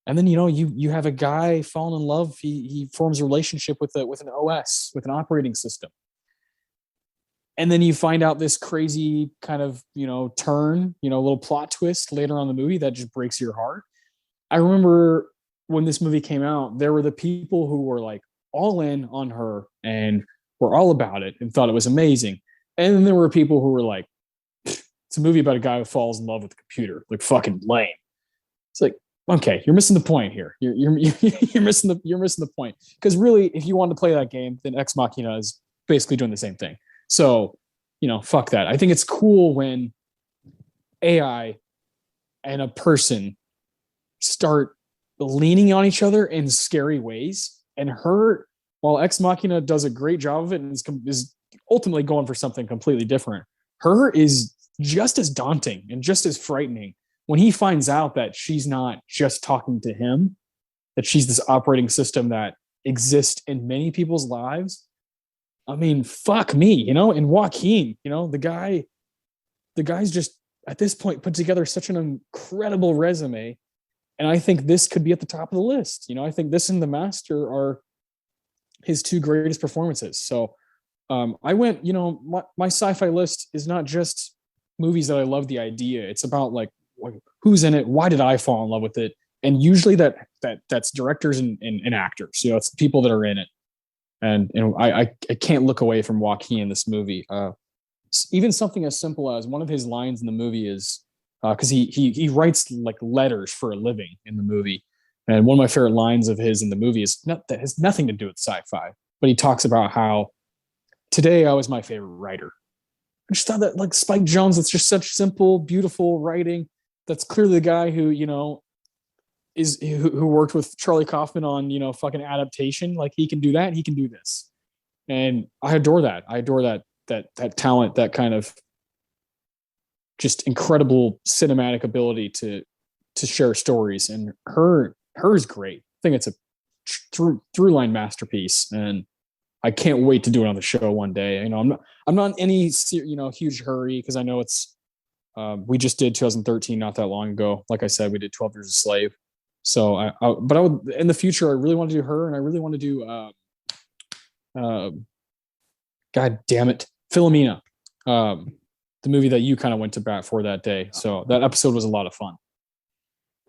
A: And then, you have a guy falling in love. He forms a relationship with an OS, with an operating system. And then you find out this crazy kind of, turn, a little plot twist later on in the movie that just breaks your heart. I remember when this movie came out, there were the people who were like all in on her and were all about it and thought it was amazing. And then there were people who were like, it's a movie about a guy who falls in love with a computer, like fucking lame. It's like, okay, you're missing the point here. You're missing the point. Because really, if you wanted to play that game, then Ex Machina is basically doing the same thing. So, fuck that. I think it's cool when AI and a person start leaning on each other in scary ways. And her, while Ex Machina does a great job of it and is ultimately going for something completely different, her is just as daunting and just as frightening when he finds out that she's not just talking to him, that she's this operating system that exists in many people's lives. I mean, fuck me, and Joaquin, the guy's just at this point put together such an incredible resume. And I think this could be at the top of the list. I think this and The Master are his two greatest performances. So I went, my sci-fi list is not just movies that I love the idea. It's about like who's in it, why did I fall in love with it, and usually that's directors and actors. It's the people that are in it, and I can't look away from Joaquin in this movie. Even something as simple as one of his lines in the movie is because he writes like letters for a living in the movie, and one of my favorite lines of his in the movie is that has nothing to do with sci-fi, but he talks about how today I was my favorite writer. I just thought that like Spike Jonze, it's just such simple, beautiful writing. That's clearly the guy who, who worked with Charlie Kaufman on, fucking adaptation. Like he can do that. He can do this. And I adore that. I adore that talent, that kind of just incredible cinematic ability to share stories. And hers great. I think it's a through line masterpiece. And I can't wait to do it on the show one day. I'm not in any, huge hurry because I know it's, we just did 2013 not that long ago. Like I said, we did 12 Years a Slave. So but I would, in the future, I really want to do her, and I really want to do God damn it, Philomena, the movie that you kind of went to bat for that day. So that episode was a lot of fun.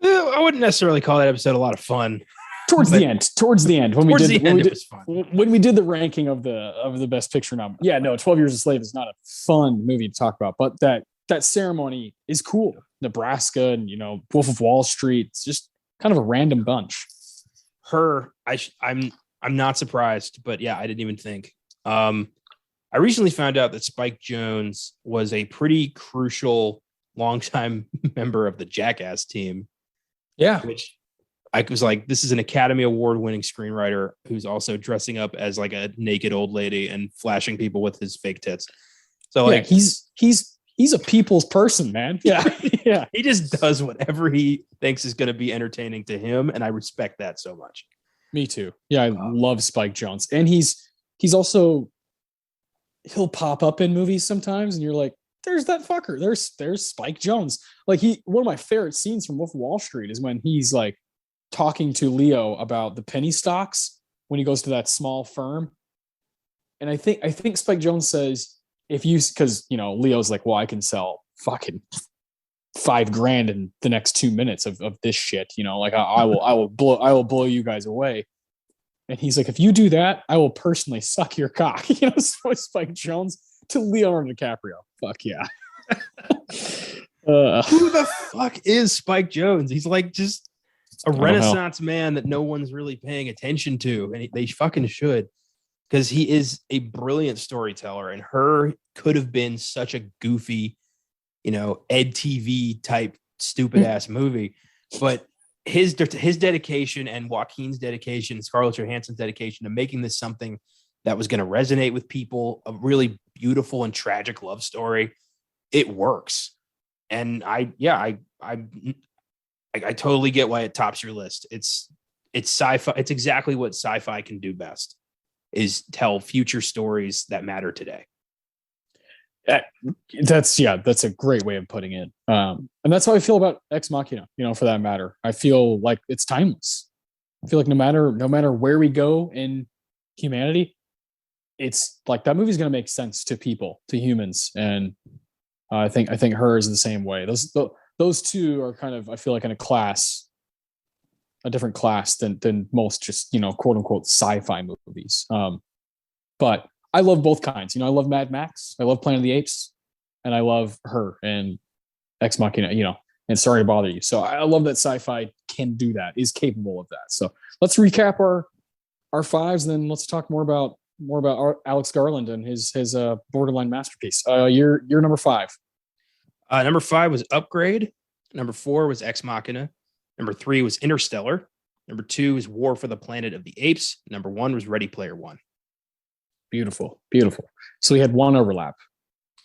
B: I wouldn't necessarily call that episode a lot of fun.
A: Towards the end, when we did the ranking of the best picture nominee. Yeah, no, 12 Years a Slave is not a fun movie to talk about, but that ceremony is cool. Nebraska and Wolf of Wall Street. It's just kind of a random bunch.
B: I'm not surprised, but yeah, I didn't even think. I recently found out that Spike Jonze was a pretty crucial longtime member of the Jackass team.
A: Yeah,
B: which I was like, this is an Academy Award winning screenwriter who's also dressing up as like a naked old lady and flashing people with his fake tits. So like
A: he's a people's person, man. Yeah. Yeah.
B: He just does whatever he thinks is going to be entertaining to him. And I respect that so much.
A: Me too. Yeah. I love Spike Jonze. And he's also, he'll pop up in movies sometimes and you're like, there's that fucker. There's Spike Jonze. Like one of my favorite scenes from Wolf of Wall Street is when he's like talking to Leo about the penny stocks when he goes to that small firm. And I think Spike Jonze says, because Leo's like, well, I can sell fucking $5,000 in the next 2 minutes of this shit, like I will blow you guys away. And he's like, if you do that, I will personally suck your cock. So Spike Jonze to Leonardo DiCaprio. Fuck yeah.
B: Who the fuck is Spike Jonze? He's like just a Renaissance man that no one's really paying attention to, and they fucking should, because he is a brilliant storyteller. And Her could have been such a goofy, Ed TV type stupid ass movie, but his dedication and Joaquin's dedication, Scarlett Johansson's dedication to making this something that was going to resonate with people, a really beautiful and tragic love story, it works. And I totally get why it tops your list. It's sci-fi. It's exactly what sci-fi can do best, is tell future stories that matter today.
A: That's a great way of putting it. And that's how I feel about Ex Machina, for that matter. I feel like it's timeless. I feel like no matter where we go in humanity, it's like that movie's going to make sense to people, to humans. And I think Her is the same way. Those two are kind of, I feel like, in a different class than most just, quote unquote sci-fi movies. But I love both kinds. I love Mad Max, I love Planet of the Apes, and I love Her and Ex Machina, and Sorry to Bother You. So I love that sci-fi can do that, is capable of that. So let's recap our fives, and then let's talk more about Alex Garland and his borderline masterpiece. You're number 5.
B: Number 5 was Upgrade. Number 4 was Ex Machina. Number 3 was Interstellar. Number 2 is War for the Planet of the Apes. Number 1 was Ready Player One.
A: Beautiful. So we had one overlap.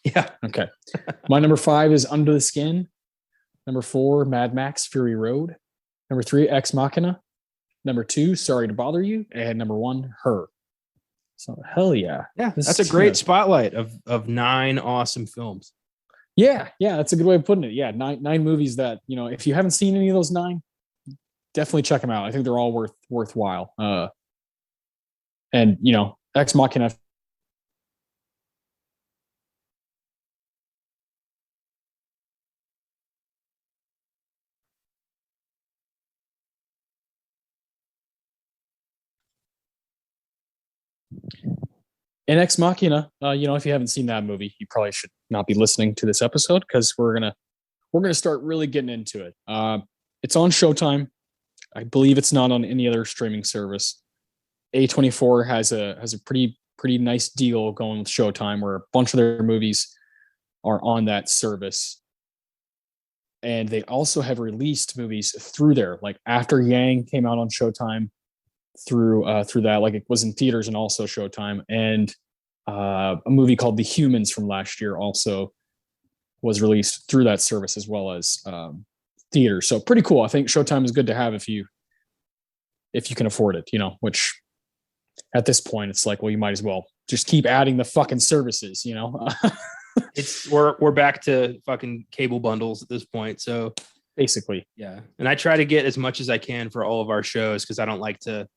B: Yeah.
A: Okay. My number 5 is Under the Skin. Number 4, Mad Max Fury Road. Number 3, Ex Machina. Number 2, Sorry to Bother You. And number 1, Her. So hell yeah.
B: Yeah, that's a great spotlight of 9 awesome films.
A: Yeah, that's a good way of putting it. Yeah, nine movies that, if you haven't seen any of those 9, definitely check them out. I think they're all worthwhile. And Ex Machina. In Ex Machina, if you haven't seen that movie, you probably should not be listening to this episode, because we're gonna start really getting into it. It's on Showtime. I believe it's not on any other streaming service. A24 has a pretty nice deal going with Showtime, where a bunch of their movies are on that service, and they also have released movies through there. Like After Yang came out on Showtime through that, like it was in theaters and also Showtime, and a movie called The Humans from last year also was released through that service, as well as theaters. So pretty cool. I think Showtime is good to have if you can afford it, which at this point it's like, well, you might as well just keep adding the fucking services,
B: We're back to fucking cable bundles at this point. So
A: basically,
B: yeah. And I try to get as much as I can for all of our shows, because I don't like to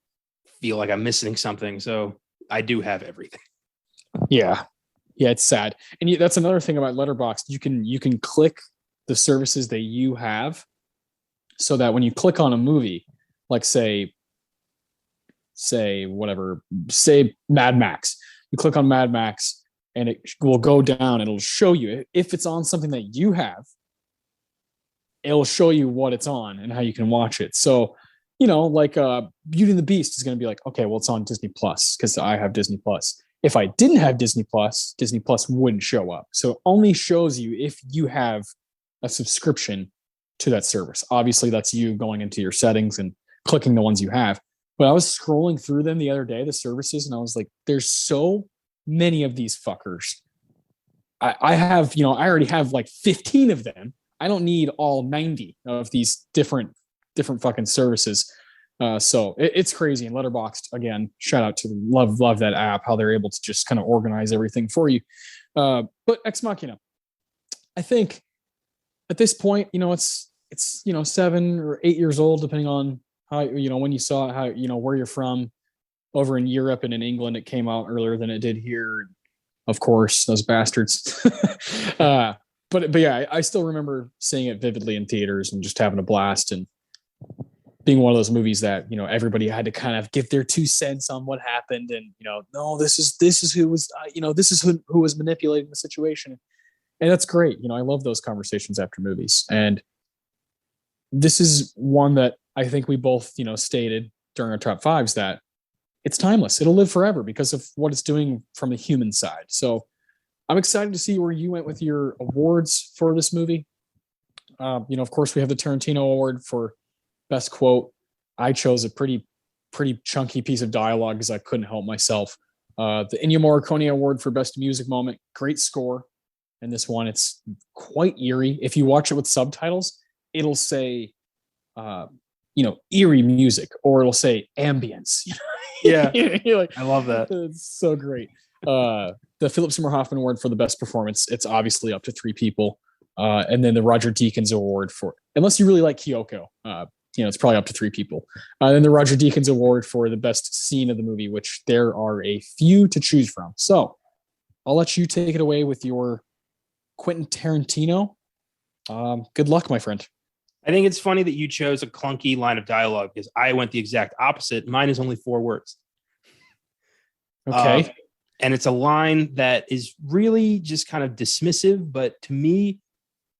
B: feel like I'm missing something. So I do have everything.
A: Yeah, it's sad. And that's another thing about Letterboxd. You can click the services that you have, so that when you click on a movie, like say Mad Max, you click on Mad Max and it will go down. It'll show you if it's on something that you have. It'll show you what it's on and how you can watch it. So, like Beauty and the Beast is going to be like, okay, well, it's on Disney Plus because I have Disney Plus. If I didn't have Disney Plus wouldn't show up. So it only shows you if you have a subscription to that service. Obviously, that's you going into your settings and clicking the ones you have. But I was scrolling through them the other day, the services, and I was like, there's so many of these fuckers. I have, I already have like 15 of them. I don't need all 90 of these different fucking services. So it's crazy. And Letterboxd, again, shout out to them. Love that app, how they're able to just kind of organize everything for you. But Ex Machina, I think at this point, it's 7 or 8 years old, depending on how, when you saw it, how, where you're from. Over in Europe and in England, it came out earlier than it did here. Of course, those bastards. But yeah, I still remember seeing it vividly in theaters and just having a blast. And being one of those movies that, you know, everybody had to kind of give their 2 cents on what happened, and, you know, no, this is who was, you know, this is who was manipulating the situation. And that's great. You know, I love those conversations after movies. And this is one that I think we both, you know, stated during our top fives that it's timeless. It'll live forever because of what it's doing from the human side. So I'm excited to see where you went with your awards for this movie. You know, of course, we have the Tarantino Award for best quote. I chose a pretty chunky piece of dialogue because I couldn't help myself. The Ennio Morricone Award for best music moment. Great score. And this one, it's quite eerie. If you watch it with subtitles, it'll say, you know, eerie music, or it'll say ambience.
B: Yeah,
A: You're like,
B: I love that.
A: It's so great. The Philip Seymour Hoffman Award for the best performance. It's obviously up to 3 people. And then the Roger Deakins Award for, unless you really like Kyoko, you know, it's probably up to 3 people. And then the Roger Deakins Award for the best scene of the movie, which there are a few to choose from. So I'll let you take it away with your Quentin Tarantino. Good luck, my friend.
B: I think it's funny that you chose a clunky line of dialogue because I went the exact opposite. Mine is only 4 words.
A: Okay.
B: And it's a line that is really just kind of dismissive, but to me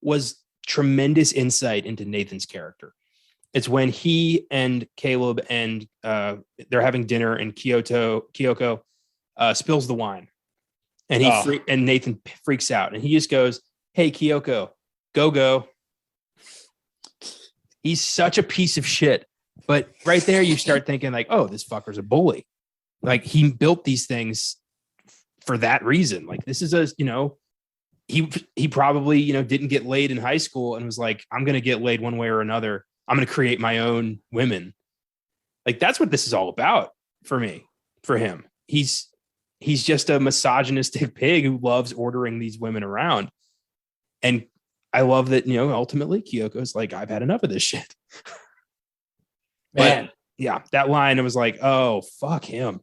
B: was tremendous insight into Nathan's character. It's when he and Caleb and they're having dinner and Kyoko spills the wine, and and Nathan freaks out, and he just goes, "Hey, Kyoko, go." He's such a piece of shit. But right there, you start thinking like, oh, this fucker's a bully. Like, he built these things for that reason. Like, this is a, you know, he probably, you know, didn't get laid in high school and was like, I'm going to get laid one way or another. I'm going to create my own women. Like, that's what this is all about for me, for him. He's just a misogynistic pig who loves ordering these women around. And I love that, you know, ultimately Kyoko's like, I've had enough of this shit. Man, yeah, that line, it was like, oh, fuck him.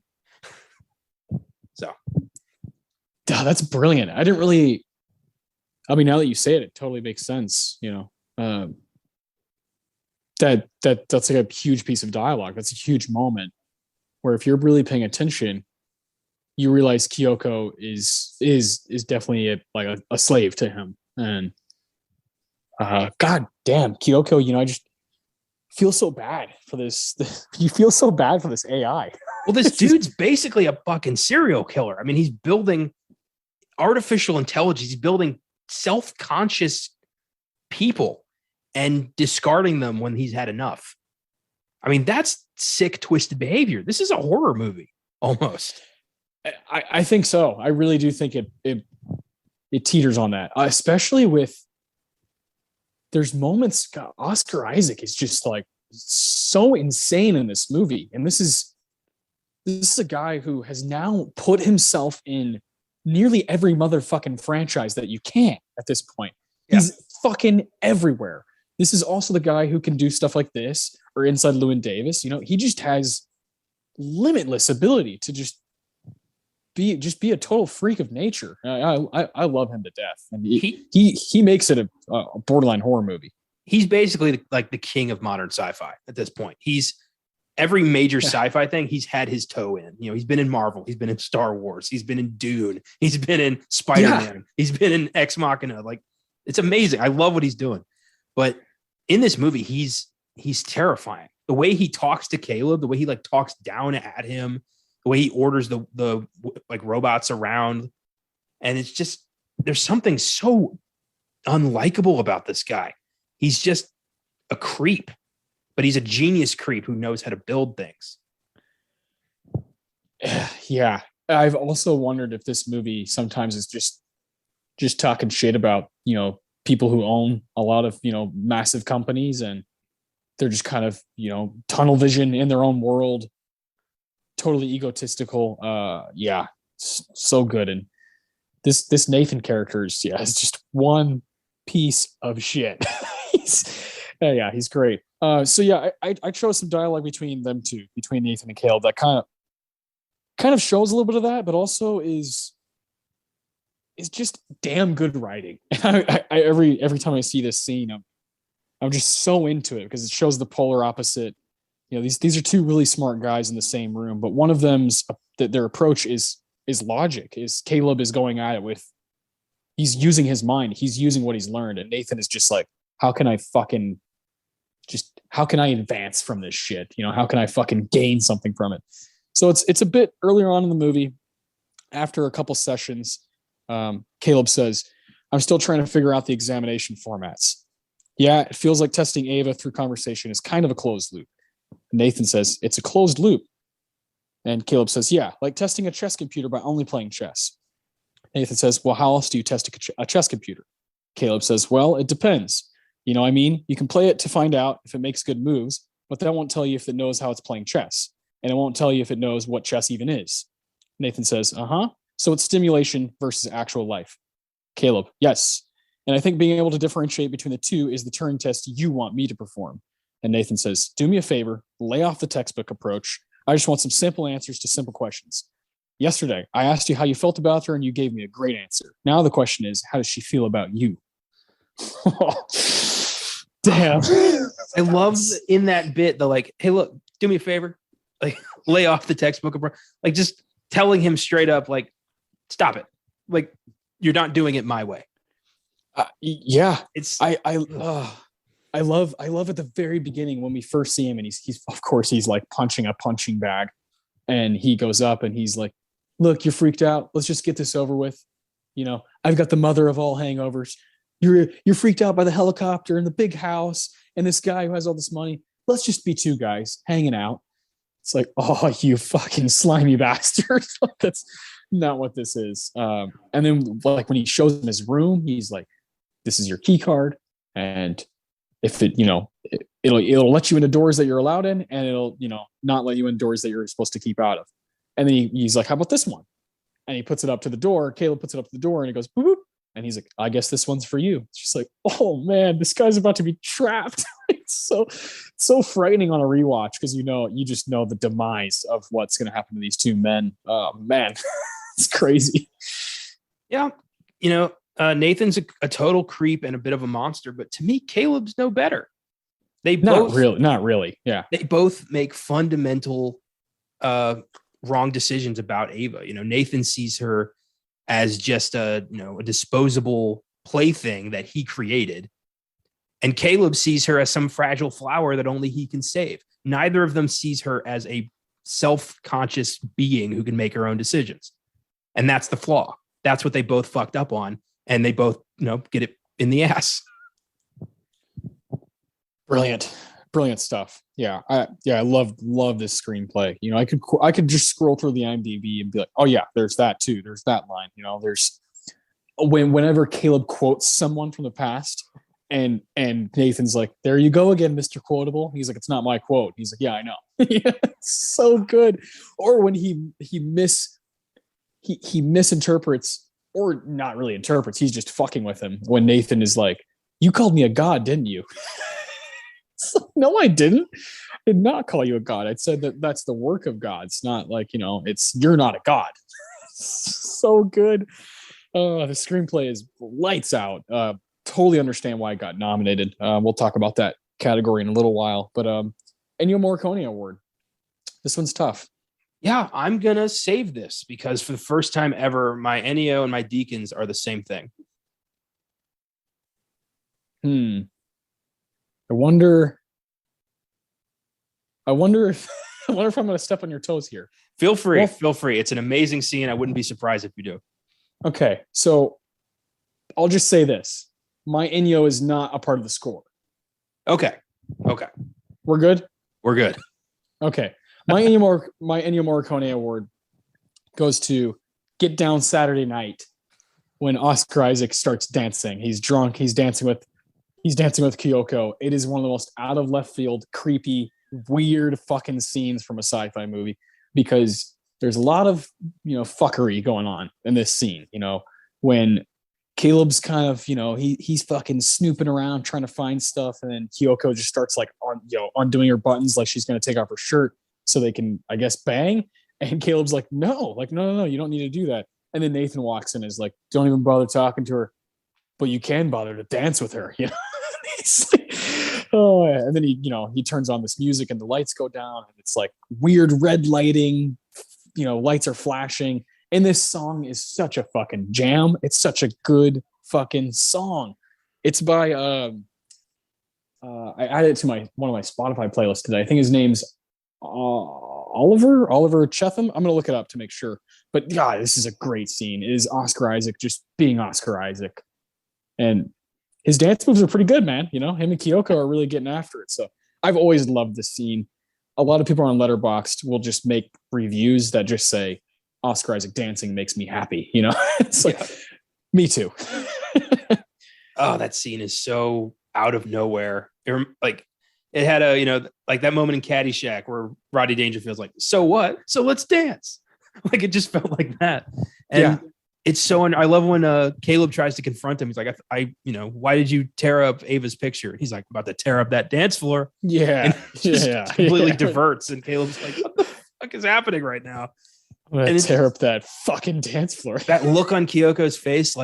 B: So.
A: That's brilliant. I didn't really, I mean, now that you say it, it totally makes sense. You know, that's like a huge piece of dialogue. That's a huge moment where if you're really paying attention, you realize Kyoko is definitely a slave to him. And God damn, Kyoko, you know, I just feel so bad for this. You feel so bad for this AI.
B: Well, this dude's basically a fucking serial killer. I mean, he's building artificial intelligence. He's building self-conscious people and discarding them when he's had enough. I mean, that's sick, twisted behavior. This is a horror movie almost.
A: I think so. I really do think it teeters on that, especially with, there's moments, God, Oscar Isaac is just like so insane in this movie. And this is a guy who has now put himself in nearly every motherfucking franchise that you can at this point. Yeah. He's fucking everywhere. This is also the guy who can do stuff like this or Inside Llewyn Davis. You know, he just has limitless ability to just be a total freak of nature. I love him to death, and he makes it a borderline horror movie.
B: He's basically like the king of modern sci-fi at this point. He's every major sci-fi thing he's had his toe in. You know, he's been in Marvel, he's been in Star Wars, he's been in Dune, he's been in Spider-Man, he's been in Ex Machina. Like, it's amazing. I love what he's doing. But in this movie, he's terrifying. The way he talks to Caleb, the way he like talks down at him, the way he orders the like robots around. And it's just, there's something so unlikable about this guy. He's just a creep, but he's a genius creep who knows how to build things.
A: Yeah. I've also wondered if this movie sometimes is just talking shit about, you know, people who own a lot of, you know, massive companies, and they're just kind of, you know, tunnel vision in their own world, totally egotistical. Yeah, so good. And this Nathan character is just one piece of shit. He's great. So yeah, I chose some dialogue between them two, between Nathan and Caleb, that kind of shows a little bit of that, but also is just damn good writing. Every time I see this scene, I'm just so into it because it shows the polar opposite these are two really smart guys in the same room, but one of them's their approach is logic. Is Caleb is going at it with, he's using his mind, he's using what he's learned, and Nathan is just like, how can I advance from this shit? How can I fucking gain something from it? So it's a bit earlier on in the movie, after a couple sessions, Caleb says, I'm still trying to figure out the examination formats. Yeah, it feels like testing Ava through conversation is kind of a closed loop. Nathan says, it's a closed loop. And Caleb says, yeah, like testing a chess computer by only playing chess. Nathan says, well, how else do you test a chess computer? Caleb says, well, it depends. You can play it to find out if it makes good moves, but that won't tell you if it knows how it's playing chess. And it won't tell you if it knows what chess even is. Nathan says, so it's stimulation versus actual life. Caleb, yes. And I think being able to differentiate between the two is the Turing test you want me to perform. And Nathan says, do me a favor, lay off the textbook approach. I just want some simple answers to simple questions. Yesterday, I asked you how you felt about her and you gave me a great answer. Now the question is, how does she feel about you? Damn.
B: I love in that bit, the like, hey, look, do me a favor, like lay off the textbook approach. Like just telling him straight up, like, stop it. Like, you're not doing it my way.
A: Yeah, I love at the very beginning when we first see him, and he's of course he's like punching a punching bag, and he goes up and he's like, look, you're freaked out. Let's just get this over with. I've got the mother of all hangovers. You're freaked out by the helicopter and the big house and this guy who has all this money. Let's just be two guys hanging out. It's like, oh, you fucking slimy bastard. That's not what this is. And then like when he shows him his room, he's like, this is your key card. And if it'll let you into doors that you're allowed in, and it'll, not let you in doors that you're supposed to keep out of. And then he's like, how about this one? And he puts it up to the door. Caleb puts it up to the door and it goes, boop, boop. And he's like, I guess this one's for you. It's just like, oh man, this guy's about to be trapped. It's so frightening on a rewatch, because you just know the demise of what's going to happen to these two men. Oh man, it's crazy.
B: Yeah. Nathan's a total creep and a bit of a monster, but to me, Caleb's no better.
A: Not really. Yeah.
B: They both make fundamental wrong decisions about Ava. Nathan sees her as just a disposable plaything that he created. And Caleb sees her as some fragile flower that only he can save. Neither of them sees her as a self-conscious being who can make her own decisions. And that's the flaw. That's what they both fucked up on. And they both, get it in the ass.
A: Brilliant stuff. Yeah. I love this screenplay. I could just scroll through the IMDb and be like, oh yeah, there's that too. There's that line, there's whenever Caleb quotes someone from the past and Nathan's like, there you go again, Mr. Quotable. He's like, it's not my quote. He's like, yeah, I know. Yeah, it's so good. Or when he misinterprets, or not really interprets, he's just fucking with him. When Nathan is like, you called me a god, didn't you? No, I didn't. I did not call you a god. I said that's the work of God. It's not like, it's, you're not a god. So good. The screenplay is lights out. Totally understand why it got nominated. We'll talk about that category in a little while, but Ennio Morricone Award. This one's tough.
B: Yeah, I'm going to save this because for the first time ever, my Ennio and my Deacons are the same thing.
A: I wonder if I'm going to step on your toes here.
B: Feel free. It's an amazing scene. I wouldn't be surprised if you do.
A: Okay, so I'll just say this. My Ennio is not a part of the score.
B: Okay.
A: We're good?
B: We're good.
A: Okay. My Ennio Morricone Award goes to Get Down Saturday Night, when Oscar Isaac starts dancing. He's drunk. He's dancing with Kyoko. It is one of the most out of left field, creepy, weird fucking scenes from a sci-fi movie, because there's a lot of, fuckery going on in this scene. When Caleb's kind of, he's fucking snooping around trying to find stuff, and then Kyoko just starts like undoing her buttons like she's going to take off her shirt so they can, I guess, bang. And Caleb's like, no, you don't need to do that. And then Nathan walks in and is like, don't even bother talking to her, but you can bother to dance with her. Oh, yeah. And then he turns on this music and the lights go down and it's like weird red lighting, lights are flashing. And this song is such a fucking jam. It's such a good fucking song. It's by I added it to one of my Spotify playlists today. I think his name's Oliver Chetham. I'm gonna look it up to make sure. But God, this is a great scene. It is Oscar Isaac just being Oscar Isaac, and his dance moves are pretty good, man. Him and Kyoko are really getting after it. So I've always loved this scene. A lot of people on Letterboxd will just make reviews that just say Oscar Isaac dancing makes me happy. It's like, me too.
B: Oh, that scene is so out of nowhere. It had like that moment in Caddyshack where Rodney Dangerfield's like, so what? So let's dance. Like, it just felt like that. And it's so, I love when Caleb tries to confront him. He's like, why did you tear up Ava's picture? He's like, about to tear up that dance floor.
A: Yeah.
B: And completely diverts. And Caleb's like, what the fuck is happening right now?
A: I'm gonna tear up that fucking dance floor.
B: That look on Kyoko's face,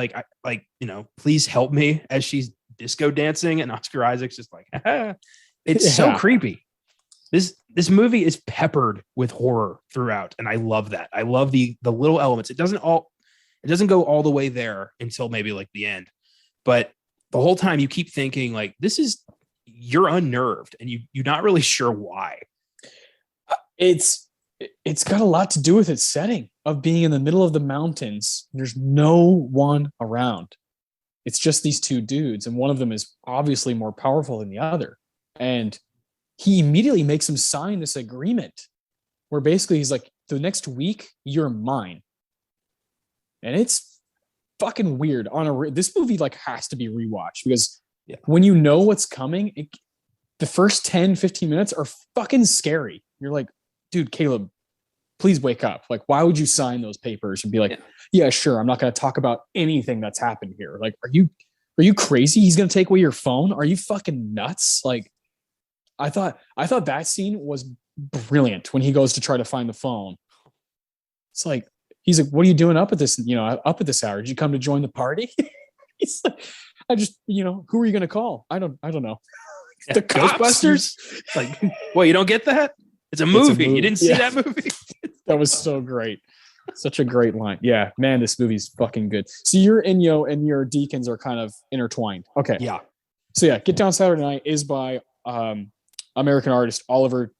B: please help me, as she's disco dancing, and Oscar Isaac's just like, it's so creepy. This movie is peppered with horror throughout, and I love that. I love the little elements. It doesn't go all the way there until maybe like the end, but the whole time you keep thinking like, you're unnerved, and you're not really sure why.
A: It's got a lot to do with its setting of being in the middle of the mountains. There's no one around. It's just these two dudes, and one of them is obviously more powerful than the other. And he immediately makes him sign this agreement where basically he's like, the next week, you're mine. And it's fucking weird. This movie has to be rewatched because when you know what's coming, the first 10, 15 minutes are fucking scary. You're like, dude, Caleb, please wake up. Like, why would you sign those papers and be like, yeah, sure, I'm not going to talk about anything that's happened here. Like, are you crazy? He's going to take away your phone? Are you fucking nuts? Like, I thought that scene was brilliant when he goes to try to find the phone. It's like, he's like, what are you doing up at this hour? Did you come to join the party? He's like, I just, who are you going to call? I don't know.
B: The Ghostbusters? Like, well, you don't get that? It's a movie. You didn't see that movie?
A: That was so great. Such a great line. Yeah, man, this movie's fucking good. So your Inyo and your Deacons are kind of intertwined. Okay.
B: Yeah.
A: So yeah, Get Down Saturday Night is by American artist Oliver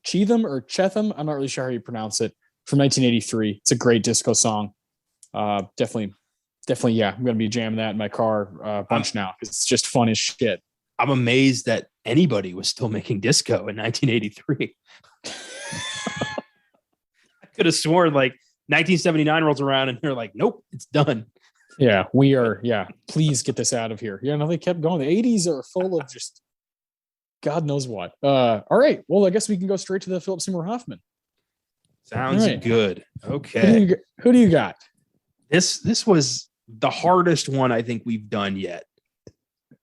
A: Chetham. I'm not really sure how you pronounce it. From 1983. It's a great disco song. Definitely, yeah. I'm going to be jamming that in my car a bunch now because it's just fun as shit.
B: I'm amazed that anybody was still making disco in 1983. I could have sworn 1979 rolls around and they're like, nope, it's done.
A: Yeah, we are. Yeah, please get this out of here. Yeah, no, they kept going. The 80s are full of just God knows what. All right. Well, I guess we can go straight to the Philip Seymour Hoffman.
B: Sounds good. Okay.
A: Who do you got?
B: This was the hardest one I think we've done yet.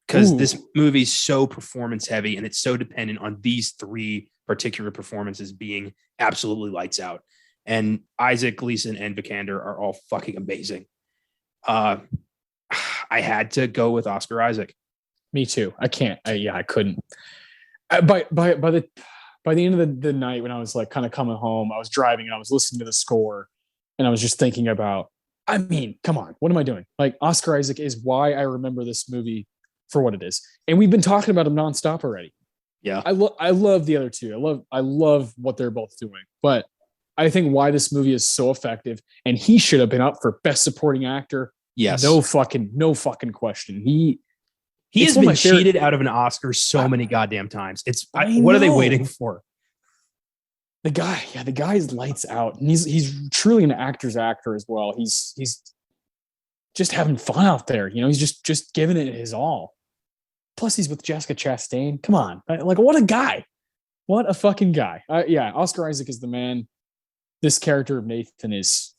B: Because this movie's so performance heavy and it's so dependent on these three particular performances being absolutely lights out. And Isaac, Gleeson, and Vikander are all fucking amazing. I had to go with Oscar Isaac.
A: Me too. I can't. I couldn't. By the end of the night, when I was kind of coming home, I was driving and I was listening to the score, and I was just thinking about. I mean, come on, what am I doing? Oscar Isaac is why I remember this movie for what it is, and we've been talking about him nonstop already.
B: Yeah,
A: I love the other two. I love what they're both doing, but I think why this movie is so effective, and he should have been up for Best Supporting Actor.
B: Yes,
A: no fucking question. He
B: has been cheated out of an Oscar so many goddamn times. What are they waiting for?
A: The guy's lights out, and he's truly an actor's actor as well. He's just having fun out there. He's just giving it his all. Plus, he's with Jessica Chastain. Come on, what a guy! What a fucking guy! Oscar Isaac is the man. This character of Nathan is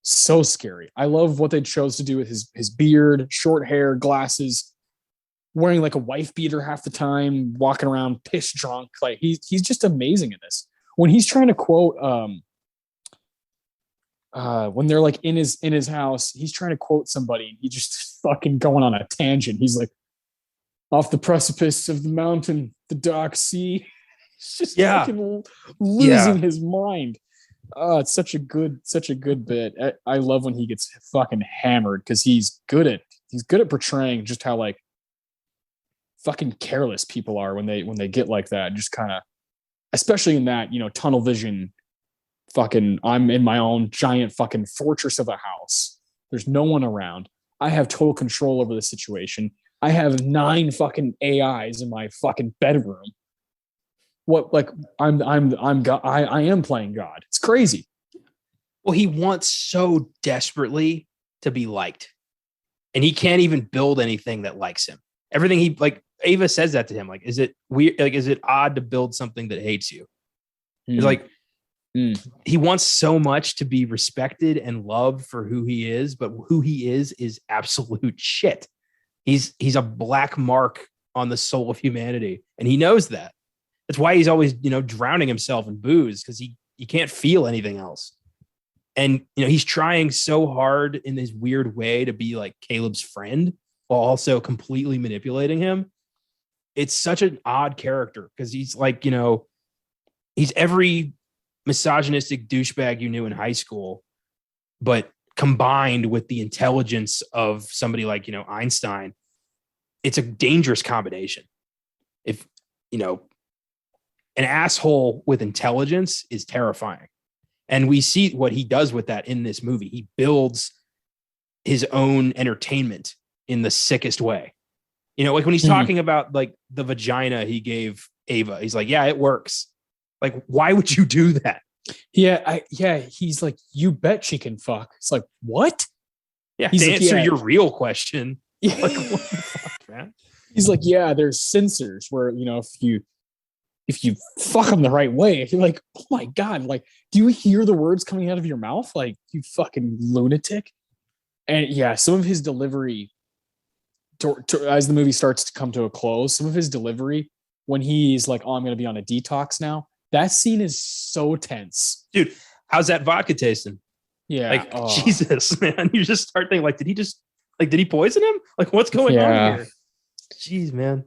A: so scary. I love what they chose to do with his beard, short hair, glasses, wearing a wife beater half the time, walking around piss drunk. He's just amazing in this. When he's trying to quote, when they're in his house, he's trying to quote somebody, and he just fucking going on a tangent. He's like, off the precipice of the mountain, the dark sea. He's just
B: Yeah.
A: fucking losing his mind. Oh, it's such a good bit. I love when he gets fucking hammered because he's good at portraying just how like fucking careless people are when they get like that. Just kind of, especially in that, tunnel vision. Fucking, I'm in my own giant fucking fortress of a house. There's no one around. I have total control over the situation. I have 9 fucking AIs in my fucking bedroom. What, like, I'm God. I am playing God. It's crazy.
B: Well, he wants so desperately to be liked, and he can't even build anything that likes him. Everything he like, Ava says that to him. Like, is it weird? Like, is it odd to build something that hates you? It's like, he wants so much to be respected and loved for who he is, but who he is absolute shit. He's a black mark on the soul of humanity, and he knows that. That's why he's always, drowning himself in booze, because he can't feel anything else. And, he's trying so hard in this weird way to be like Caleb's friend while also completely manipulating him. It's such an odd character because he's like, he's every misogynistic douchebag you knew in high school, but combined with the intelligence of somebody like, Einstein. It's a dangerous combination. If, an asshole with intelligence is terrifying. And we see what he does with that in this movie. He builds his own entertainment in the sickest way. Like when he's talking about like the vagina he gave Ava, he's like, yeah, it works. Like, why would you do that?
A: Yeah. He's like, you bet she can fuck. It's like, what?
B: Yeah. To answer your real question.
A: Yeah.
B: Like, what the fuck, man?
A: He's like, yeah, there's sensors where, if you fuck them the right way, you're like, oh my God, like, do you hear the words coming out of your mouth? Like, you fucking lunatic. And yeah, some of his delivery as the movie starts to come to a close, some of his delivery when he's like, oh, I'm going to be on a detox now. That scene is so tense.
B: Dude, how's that vodka tasting?
A: Yeah.
B: Like, Jesus, man. You just start thinking like, did he poison him? Like, what's going on here? Jeez, man.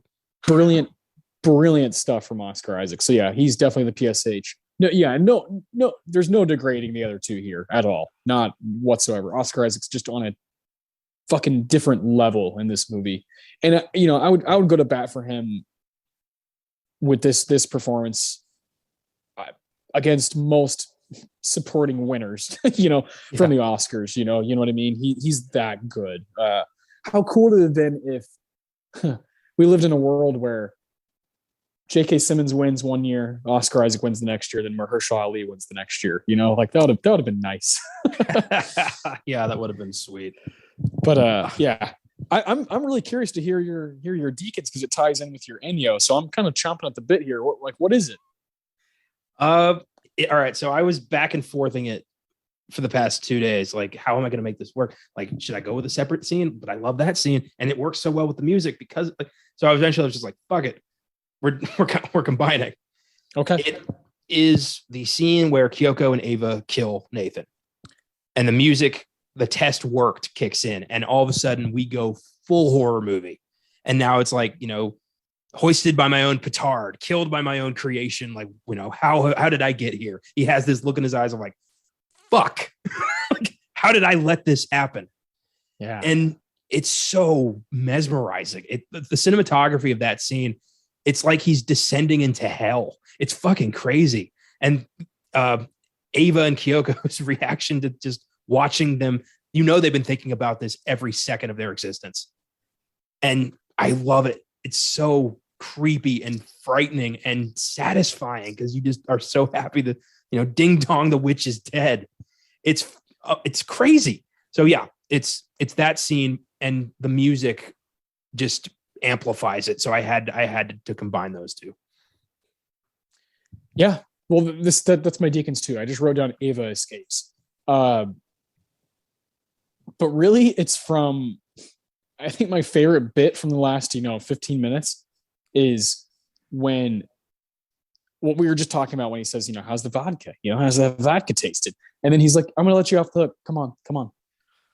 B: Brilliant stuff from Oscar Isaac. So yeah, he's definitely the PSH. No, there's no degrading the other two here at all. Not whatsoever. Oscar Isaac's just on a fucking different level in this movie. And I would go to bat for him with this performance against most supporting winners, from the Oscars, you know what I mean? He's that good. How cool would it have been if we lived in a world where J.K. Simmons wins one year, Oscar Isaac wins the next year, then Mahershala Ali wins the next year. Like that would have been nice. Yeah, that would have been sweet.
A: But yeah, I'm really curious to hear your Deacons because it ties in with your Ennio. So I'm kind of chomping at the bit here. What is it?
B: All right. So I was back and forthing it for the past 2 days. Like, how am I going to make this work? Like, should I go with a separate scene? But I love that scene, and it works so well with the music because. So eventually, I was just like, fuck it. We're combining.
A: Okay.
B: It is the scene where Kyoko and Ava kill Nathan, and the music, the test worked, kicks in, and all of a sudden we go full horror movie. And now it's like, hoisted by my own petard, killed by my own creation. Like, how did I get here? He has this look in his eyes of like, fuck, like, how did I let this happen?
A: Yeah.
B: And it's so mesmerizing. The cinematography of that scene, it's like he's descending into hell. It's fucking crazy. And Ava and Kyoko's reaction to just watching them, they've been thinking about this every second of their existence. And I love it. It's so creepy and frightening and satisfying because you just are so happy that, ding dong, the witch is dead. It's crazy. So yeah, it's that scene, and the music just amplifies it. So I had to combine those two.
A: Yeah. Well, that's my Deacons too. I just wrote down Ava escapes. But really it's from, I think my favorite bit from the last, 15 minutes is when what we were just talking about when he says, how's the vodka? How's that vodka tasted? And then he's like, I'm going to let you off the hook. Come on.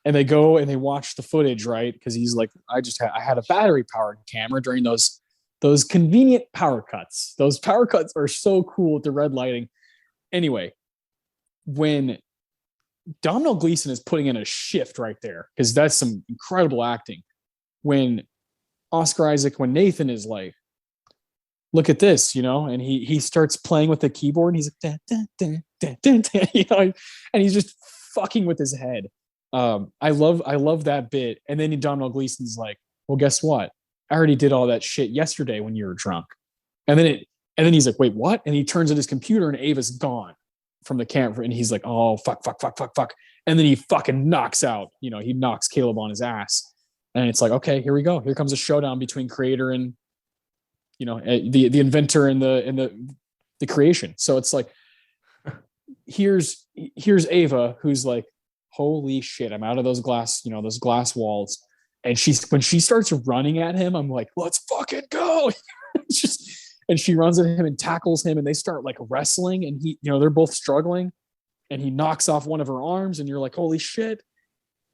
A: and they go and they watch the footage, right? Because he's like, I had a battery powered camera during those convenient power cuts. Those power cuts are so cool with the red lighting. Anyway, when Domhnall Gleeson is putting in a shift right there, because that's some incredible acting. When when Nathan is like, look at this, and he starts playing with the keyboard and he's like, dun, dun, dun, dun, dun, and he's just fucking with his head. I love that bit. And then Domhnall Gleeson's like, well, guess what? I already did all that shit yesterday when you were drunk. And then he's like, wait, what? And he turns on his computer and Ava's gone from the camera. And he's like, oh, fuck. And then he fucking knocks out, he knocks Caleb on his ass. And it's like, okay, here we go. Here comes a showdown between creator and, the inventor and the creation. So it's like, here's Ava, who's like, holy shit, I'm out of those glass walls. And when she starts running at him, I'm like, let's fucking go. And she runs at him and tackles him, and they start like wrestling, and they're both struggling, and he knocks off one of her arms, and you're like, holy shit.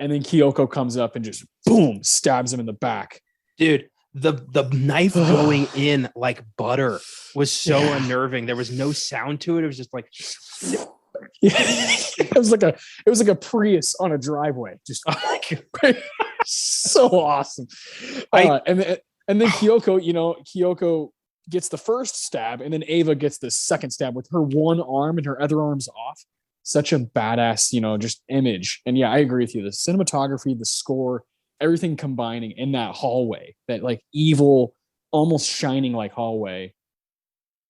A: And then Kyoko comes up and just boom, stabs him in the back.
B: Dude, the knife going in like butter was so unnerving. There was no sound to it. It was just like
A: it was like a Prius on a driveway. Just so awesome. And then Kyoko gets the first stab, and then Ava gets the second stab with her one arm and her other arm's off. Such a badass, just image. And yeah, I agree with you. The cinematography, the score, everything combining in that hallway, that like evil, almost shining like hallway,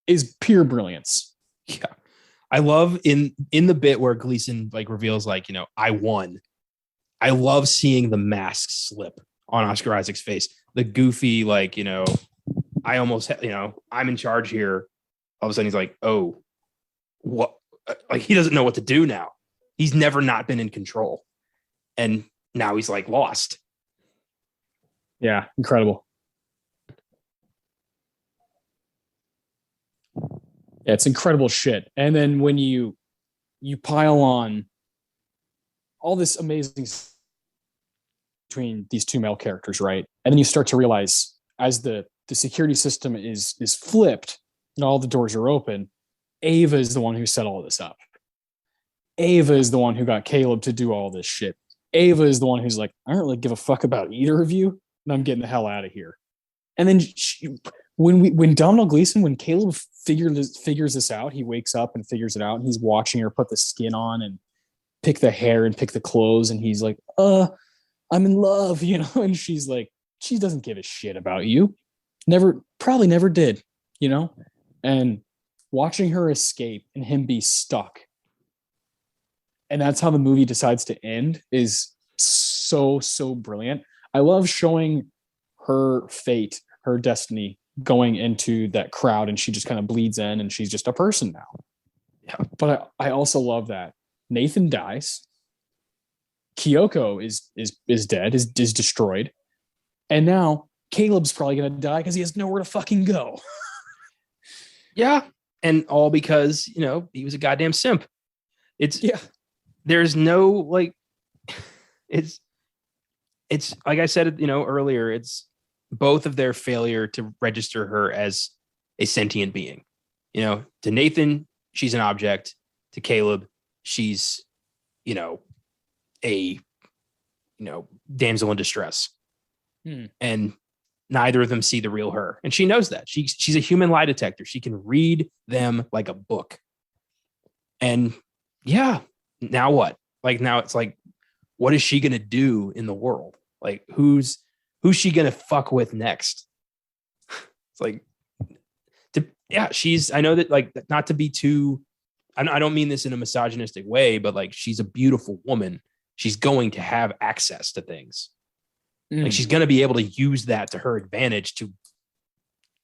A: is pure brilliance.
B: Yeah. I love in the bit where Gleeson like reveals like, I won. I love seeing the mask slip on Oscar Isaac's face. The goofy, like, I almost, I'm in charge here. All of a sudden he's like, oh, what? Like, he doesn't know what to do now. He's never not been in control. And now he's like lost.
A: Yeah. Incredible. Yeah, it's incredible shit. And then when you pile on all this amazing between these two male characters, right? And then you start to realize as the security system is flipped and all the doors are open, Ava is the one who set all this up. Ava is the one who got Caleb to do all this shit. Ava is the one who's like, I don't really give a fuck about either of you, and I'm getting the hell out of here. And then when Domhnall Gleeson, when Caleb figures this out, he wakes up and figures it out, and he's watching her put the skin on and pick the hair and pick the clothes, and he's like, I'm in love, and she's like, she doesn't give a shit about you. Probably never did, and watching her escape and him be stuck. And that's how the movie decides to end is so, so brilliant. I love showing her fate, her destiny going into that crowd, and she just kind of bleeds in and she's just a person now. Yeah. But I also love that Nathan dies. Kyoko is dead, is destroyed. And now Caleb's probably going to die because he has nowhere to fucking go.
B: Yeah. And all because, he was a goddamn simp. There's no like, it's like I said, earlier, it's both of their failure to register her as a sentient being. To Nathan, she's an object. To Caleb, she's, a, damsel in distress. And neither of them see the real her. And she knows that. She's a human lie detector. She can read them like a book. And yeah, now what? Like, now it's like, what is she going to do in the world? Like, who's she going to fuck with next? It's like, I know that, like, not to be too, I don't mean this in a misogynistic way, but like, she's a beautiful woman. She's going to have access to things. Like, she's going to be able to use that to her advantage to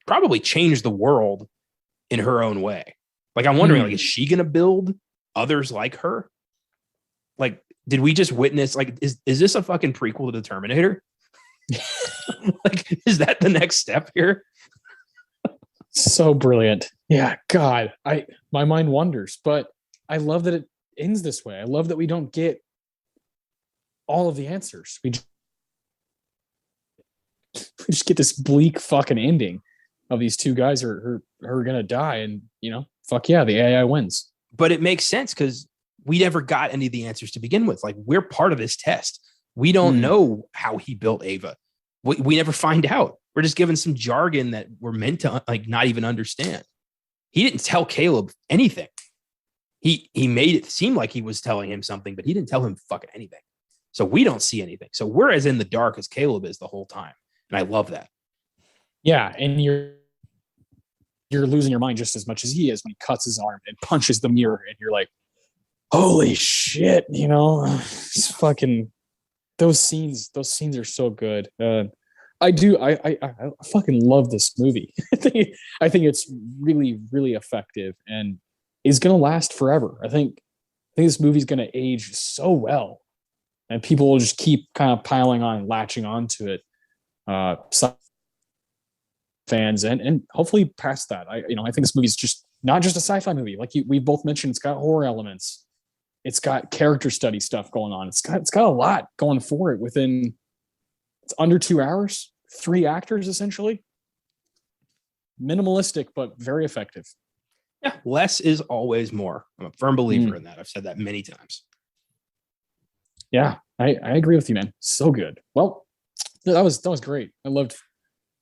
B: probably change the world in her own way. Like, I'm wondering, like, is she going to build others like her? Like, did we just witness, like, is this a fucking prequel to the Terminator? Like, is that the next step here?
A: So brilliant. Yeah, God, my mind wanders, but I love that it ends this way. I love that we don't get all of the answers. We just get this bleak fucking ending of these two guys who are gonna die, and fuck yeah, the AI wins.
B: But it makes sense because we never got any of the answers to begin with. Like, we're part of this test. We don't know how he built Ava. We never find out. We're just given some jargon that we're meant to like not even understand. He didn't tell Caleb anything. He made it seem like he was telling him something, but he didn't tell him fucking anything. So we don't see anything. So we're as in the dark as Caleb is the whole time. And I love that.
A: Yeah, and you're losing your mind just as much as he is when he cuts his arm and punches the mirror, and you're like, holy shit, it's fucking those scenes are so good. I fucking love this movie. I think it's really, really effective and is gonna last forever. I think this movie's gonna age so well, and people will just keep kind of piling on and latching onto it. Fans and hopefully past that. I think this movie's just not just a sci-fi movie. Like we both mentioned, it's got horror elements. It's got character study stuff going on. It's got a lot going for it within. It's under 2 hours, 3 actors essentially. Minimalistic but very effective.
B: Yeah, less is always more. I'm a firm believer in that. I've said that many times.
A: Yeah, I agree with you, man. So good. Well, that was great. I thought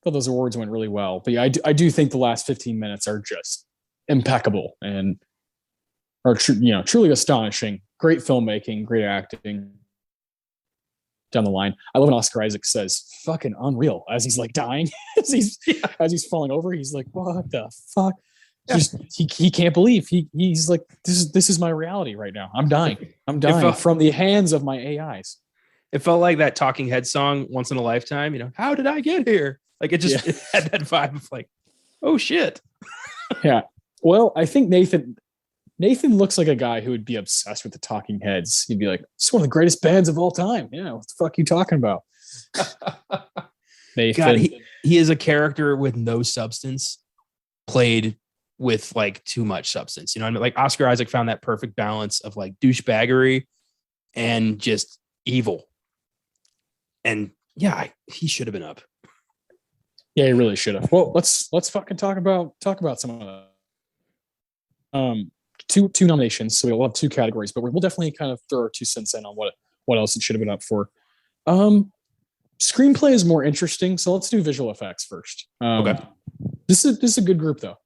A: those awards went really well. But yeah, I do think the last 15 minutes are just impeccable and are truly astonishing. Great filmmaking, great acting down the line. I love when Oscar Isaac says fucking unreal as he's like dying, as he's falling over. He's like, what the fuck? Yeah. Just he can't believe he's like, this is my reality right now. I'm dying from the hands of my AIs.
B: It felt like that Talking Head song Once in a Lifetime, how did I get here? Like it had that vibe of like, oh shit.
A: Yeah. Well, I think Nathan looks like a guy who would be obsessed with the Talking Heads. He'd be like, it's one of the greatest bands of all time. Yeah, what the fuck are you talking about? Nathan.
B: God, he is a character with no substance played with like too much substance. You know what I mean? Like Oscar Isaac found that perfect balance of like douchebaggery and just evil. And yeah, he should have been up.
A: Yeah, he really should have. Well, let's fucking talk about some of the two nominations. So we'll have 2 categories, but we'll definitely kind of throw our 2 cents in on what else it should have been up for. Screenplay is more interesting, so let's do visual effects first.
B: Okay.
A: This is a good group though.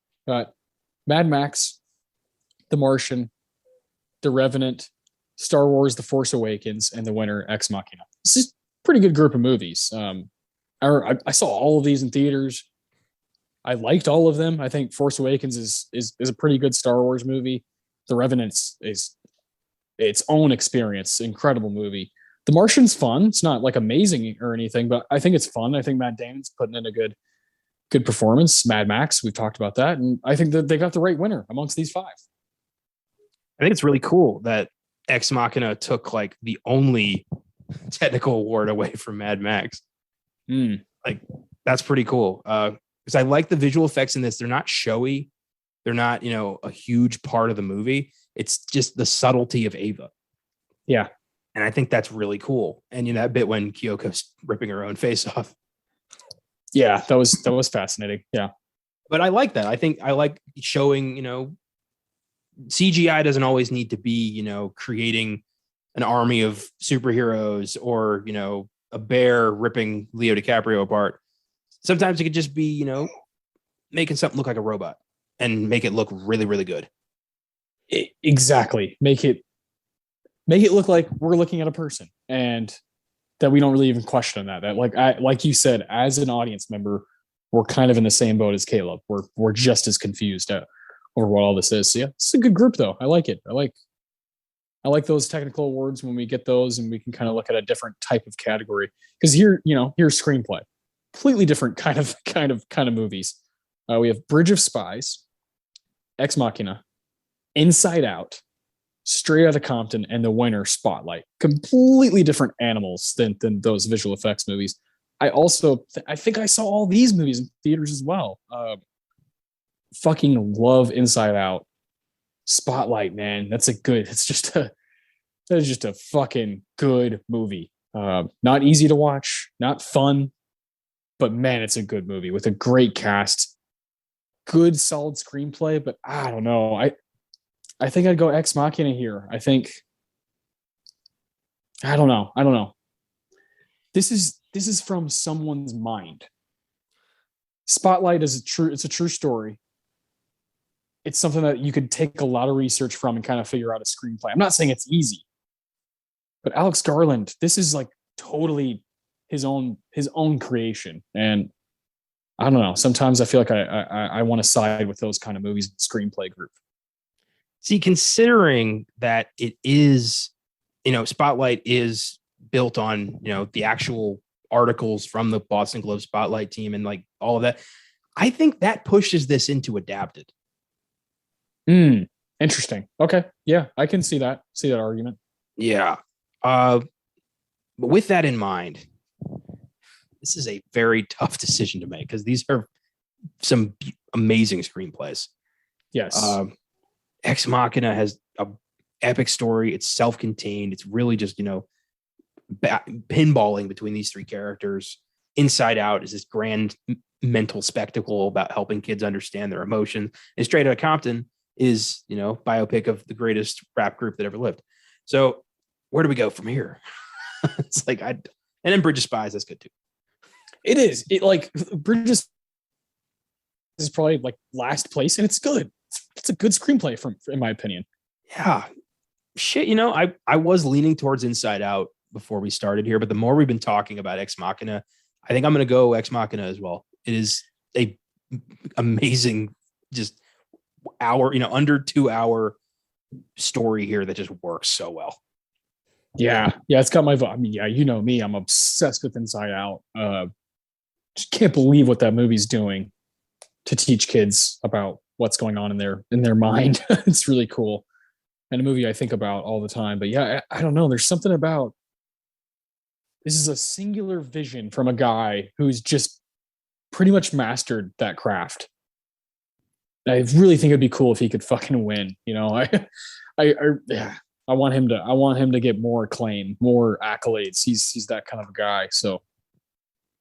A: Mad Max, The Martian, The Revenant, Star Wars: The Force Awakens, and the winner Ex Machina. This is a pretty good group of movies. I saw all of these in theaters. I liked all of them. I think Force Awakens is a pretty good Star Wars movie. The Revenant is its own experience, incredible movie. The Martian's fun. It's not like amazing or anything, but I think it's fun. I think Matt Damon's putting in a good performance. Mad Max, we've talked about that, and I think that they got the right winner amongst these 5.
B: I think it's really cool that Ex Machina took like the only technical award away from Mad Max. Like that's pretty cool. Because I like the visual effects in this. They're not showy. They're not, a huge part of the movie. It's just the subtlety of Ava.
A: Yeah.
B: And I think that's really cool. And that bit when Kyoko's ripping her own face off.
A: Yeah, that was fascinating. Yeah.
B: But I like that. I think I like showing, CGI doesn't always need to be, creating an army of superheroes or, a bear ripping Leo DiCaprio apart. Sometimes it could just be, making something look like a robot and make it look really, really good.
A: Exactly. Make it look like we're looking at a person and that we don't really even question that. That like you said, as an audience member, we're kind of in the same boat as Caleb. We're just as confused over what all this is. So yeah, it's a good group though. I like it. I like those technical awards when we get those and we can kind of look at a different type of category. Because here's screenplay, completely different kind of movies. We have Bridge of Spies, Ex Machina, Inside Out, Straight Outta Compton, and the winner Spotlight. Completely different animals than those visual effects movies. I also I think I saw all these movies in theaters as well. Fucking love Inside Out. Spotlight, man, it's just a That is just a fucking good movie. Not easy to watch, not fun, but man, it's a good movie with a great cast, good solid screenplay. But I don't know. I think I'd go Ex Machina here. I think I don't know. I don't know. This is from someone's mind. Spotlight is it's a true story. It's something that you could take a lot of research from and kind of figure out a screenplay. I'm not saying it's easy, but Alex Garland, this is like totally his own creation. And I don't know. Sometimes I feel like I want to side with those kind of movies, screenplay group.
B: See, considering that it is, Spotlight is built on, the actual articles from the Boston Globe Spotlight team and like all of that, I think that pushes this into adapted.
A: Interesting. Okay. Yeah, I can see that argument.
B: Yeah. But with that in mind, this is a very tough decision to make because these are some amazing screenplays.
A: Yes.
B: Ex Machina has a epic story. It's self-contained. It's really just, pinballing between these three characters. Inside Out is this grand mental spectacle about helping kids understand their emotions. And Straight Outta Compton is, biopic of the greatest rap group that ever lived. So where do we go from here? It's like, and then Bridge of Spies, that's good too.
A: It is. It like Bridge is probably like last place, and it's good. It's a good screenplay in my opinion.
B: Yeah. Shit, I was leaning towards Inside Out before we started here, but the more we've been talking about Ex Machina, I think I'm going to go Ex Machina as well. It is a amazing, just under 2 hour story here that just works so well.
A: Yeah, it's got my vote. I mean, yeah, you know me, I'm obsessed with Inside Out. Just can't believe what that movie's doing to teach kids about what's going on in their mind. It's really cool, and a movie I think about all the time. But yeah, I don't know. There's something about this is a singular vision from a guy who's just pretty much mastered that craft. I really think it'd be cool if he could fucking win. I want him to get more acclaim, more accolades. He's that kind of a guy. So,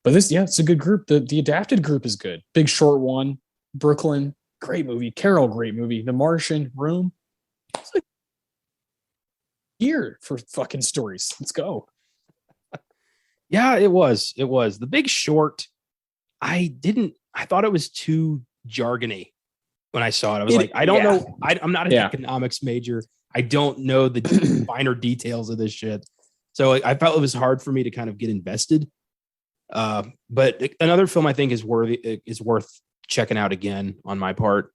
A: but it's a good group. The adapted group is good. Big Short 1, Brooklyn, great movie. Carol, great movie. The Martian, Room. It's like here for fucking stories. Let's go.
B: Yeah, it was. The Big Short. I thought it was too jargony when I saw it. I was I don't know. I'm not an economics major. I don't know the finer details of this shit. So I felt it was hard for me to kind of get invested. But another film I think is worth checking out again on my part.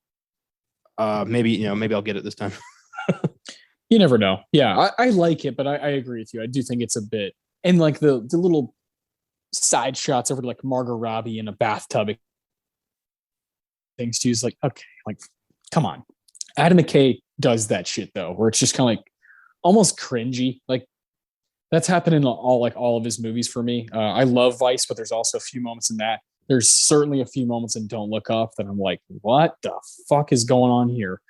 B: Maybe I'll get it this time.
A: You never know. Yeah, I like it, but I agree with you. I do think it's a bit, and like the little side shots over to like Margot Robbie in a bathtub things too is like, okay, like come on. Adam McKay does that shit though, where it's just kind of like almost cringy. Like that's happened in all of his movies for me. I love Vice, but there's also a few moments in that. There's certainly a few moments in Don't Look Up that I'm like, what the fuck is going on here?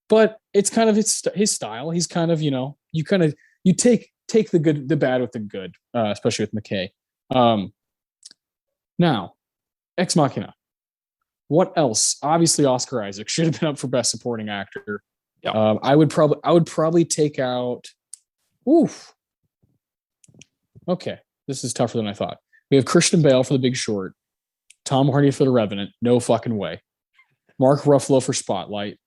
A: But it's kind of his style. He's kind of, you take the good, the bad with the good, especially with McKay. Now, Ex Machina. What else? Obviously, Oscar Isaac should have been up for Best Supporting Actor.
B: Yep.
A: I would probably take out. Oof. Okay, this is tougher than I thought. We have Christian Bale for The Big Short, Tom Hardy for The Revenant. No fucking way. Mark Ruffalo for Spotlight,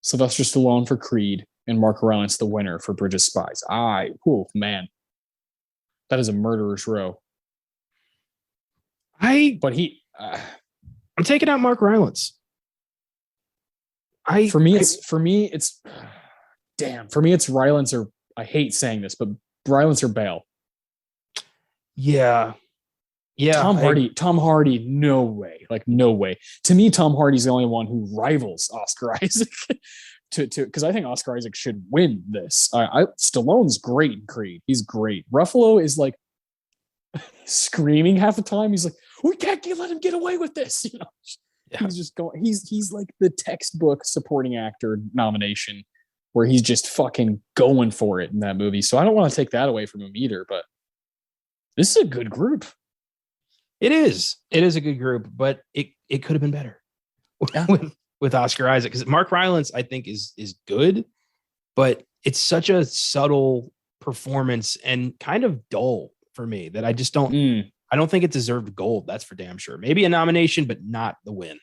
A: Sylvester Stallone for Creed, and Mark Rylance the winner for Bridge of Spies. Man, that is a murderer's row. I'm
B: taking out Mark Rylance.
A: For me, it's Rylance or I hate saying this, but Rylance or Bale.
B: Yeah.
A: Tom Hardy, no way. Like, no way. To me, Tom Hardy's the only one who rivals Oscar Isaac because I think Oscar Isaac should win this. Stallone's great in Creed. He's great. Ruffalo is like screaming half the time. He's like, we can't let him get away with this. He's just going. He's like the textbook supporting actor nomination. where he's just fucking going for it in that movie. So I don't want to take that away from him either, but this is a good group.
B: It is a good group, but it could have been better with Oscar Isaac, because Mark Rylance, I think, is good, but it's such a subtle performance and kind of dull for me that I just don't. I don't think it deserved gold. That's for damn sure. Maybe a nomination, but not the win.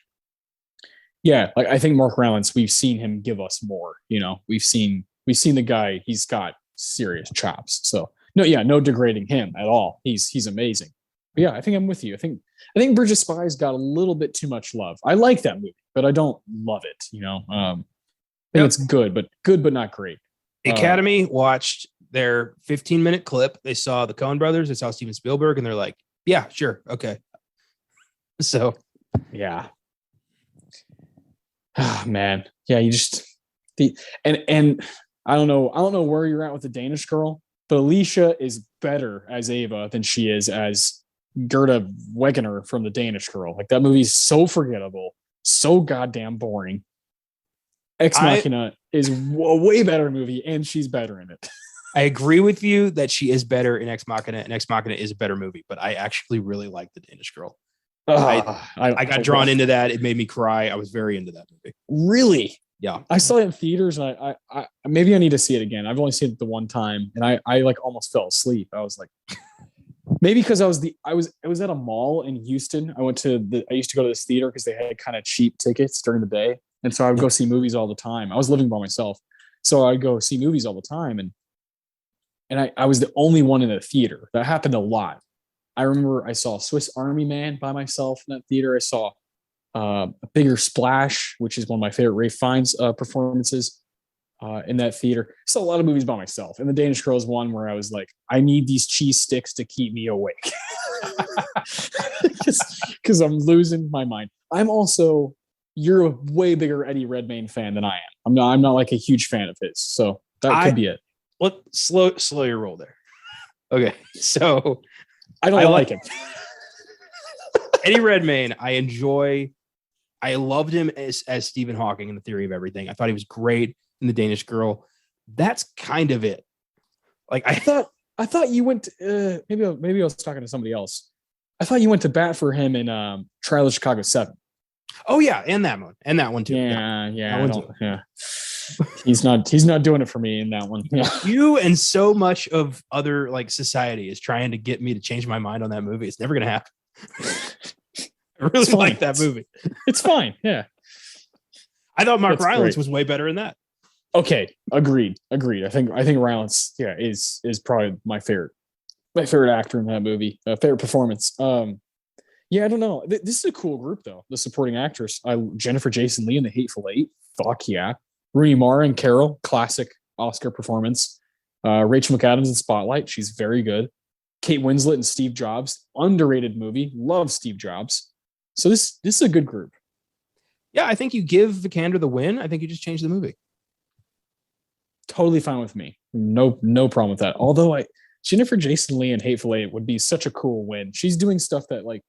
A: Yeah, like I think Mark Rylance, we've seen him give us more. You know, we've seen the guy. He's got serious chops. So no degrading him at all. He's amazing. But yeah, I think I'm with you. I think Bridge of Spies got a little bit too much love. I like that movie, but I don't love it. You know, I think it's good, but not great.
B: The Academy watched their 15-minute clip. They saw the Coen brothers. They saw Steven Spielberg, and they're like, "Yeah, sure, okay." So,
A: yeah. Oh, man, yeah. You just and I don't know where you're at with the Danish girl, but Alicia is better as Ava than she is as Gerda Wegener from the Danish Girl. Like, that movie's so forgettable, so goddamn boring. Ex Machina is a way better movie, and she's better in it.
B: I agree with you that she is better in Ex Machina, and Ex Machina is a better movie, but I actually really like the Danish Girl. I got drawn into that. It made me cry. I was very into that movie.
A: Really?
B: Yeah.
A: I saw it in theaters, and I maybe I need to see it again. I've only seen it the one time, and I like almost fell asleep. I was like, maybe because I was at a mall in Houston. I used to go to this theater because they had kind of cheap tickets during the day, and so I would go see movies all the time. I was living by myself, so I'd go see movies all the time, and I was the only one in the theater. That happened a lot. I remember I saw Swiss Army Man by myself in that theater. I saw A Bigger Splash, which is one of my favorite Ralph Fiennes performances in that theater. I saw a lot of movies by myself. And The Danish Girl is one where I was like, I need these cheese sticks to keep me awake. Because I'm losing my mind. You're a way bigger Eddie Redmayne fan than I am. I'm not like a huge fan of his. So that could be it.
B: Slow your roll there. Okay. So
A: I don't like him.
B: Eddie Redmayne, I loved him as Stephen Hawking in The Theory of Everything. I thought he was great in The Danish Girl. That's kind of it. Like, I thought you went to, maybe I was talking to somebody else.
A: I thought you went to bat for him in Trial of Chicago 7.
B: Oh yeah, and that one too.
A: Yeah. He's not doing it for me in that one. Yeah.
B: You and so much of other like society is trying to get me to change my mind on that movie. It's never gonna happen. I really like that movie.
A: It's fine. Yeah.
B: I thought Mark Rylance was way better in that.
A: Okay, agreed. I think Rylance, is probably my favorite actor in that movie. Favorite performance. I don't know. This is a cool group though. The supporting actress, Jennifer Jason Leigh in The Hateful Eight. Fuck yeah. Rooney Mara and Carol, classic Oscar performance. Rachel McAdams in Spotlight, she's very good. Kate Winslet and Steve Jobs, underrated movie. Love Steve Jobs. So this is a good group.
B: Yeah, I think you give Vikander the win. I think you just change the movie.
A: Totally fine with me. No problem with that. Although Jennifer Jason Leigh in Hateful Eight would be such a cool win. She's doing stuff that like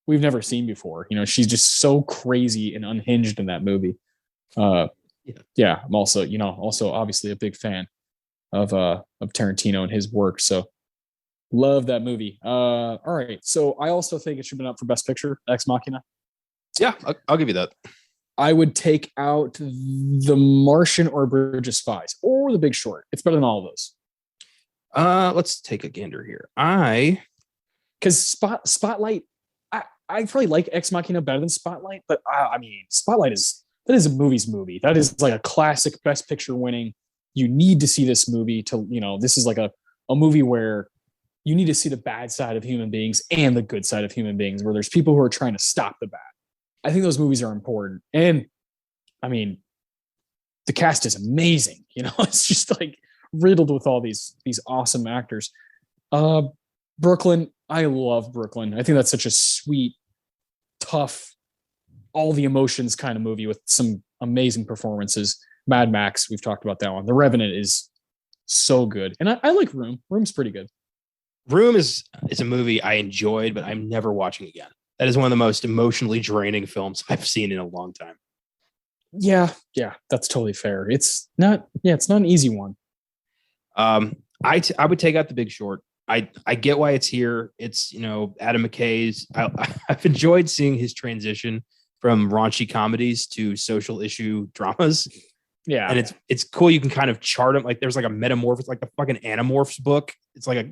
A: we've never seen before. You know, she's just so crazy and unhinged in that movie. Yeah, I'm also obviously a big fan of Tarantino and his work. So love that movie. All right. So I also think it should have been up for Best Picture, Ex Machina.
B: Yeah, I'll give you that.
A: I would take out The Martian or Bridge of Spies or The Big Short. It's better than all of those.
B: Let's take a gander here.
A: Because Spotlight, I probably like Ex Machina better than Spotlight, but I mean, Spotlight is a movie. That is like a classic Best Picture winning. You need to see this movie this is like a movie where you need to see the bad side of human beings and the good side of human beings, where there's people who are trying to stop the bad. I think those movies are important. And I mean, the cast is amazing. It's just like riddled with all these awesome actors. Brooklyn, I love Brooklyn. I think that's such a sweet, tough, all the emotions kind of movie with some amazing performances. Mad Max, we've talked about that one. The Revenant is so good. And I like Room. Room's pretty good.
B: Room is a movie I enjoyed, but I'm never watching again. That is one of the most emotionally draining films I've seen in a long time.
A: Yeah, that's totally fair. It's not an easy one.
B: I would take out The Big Short. I get why it's here. It's, Adam McKay's. I've enjoyed seeing his transition from raunchy comedies to social issue dramas.
A: Yeah.
B: And it's cool. You can kind of chart them. Like there's like a metamorphosis, like the fucking Animorphs book. It's like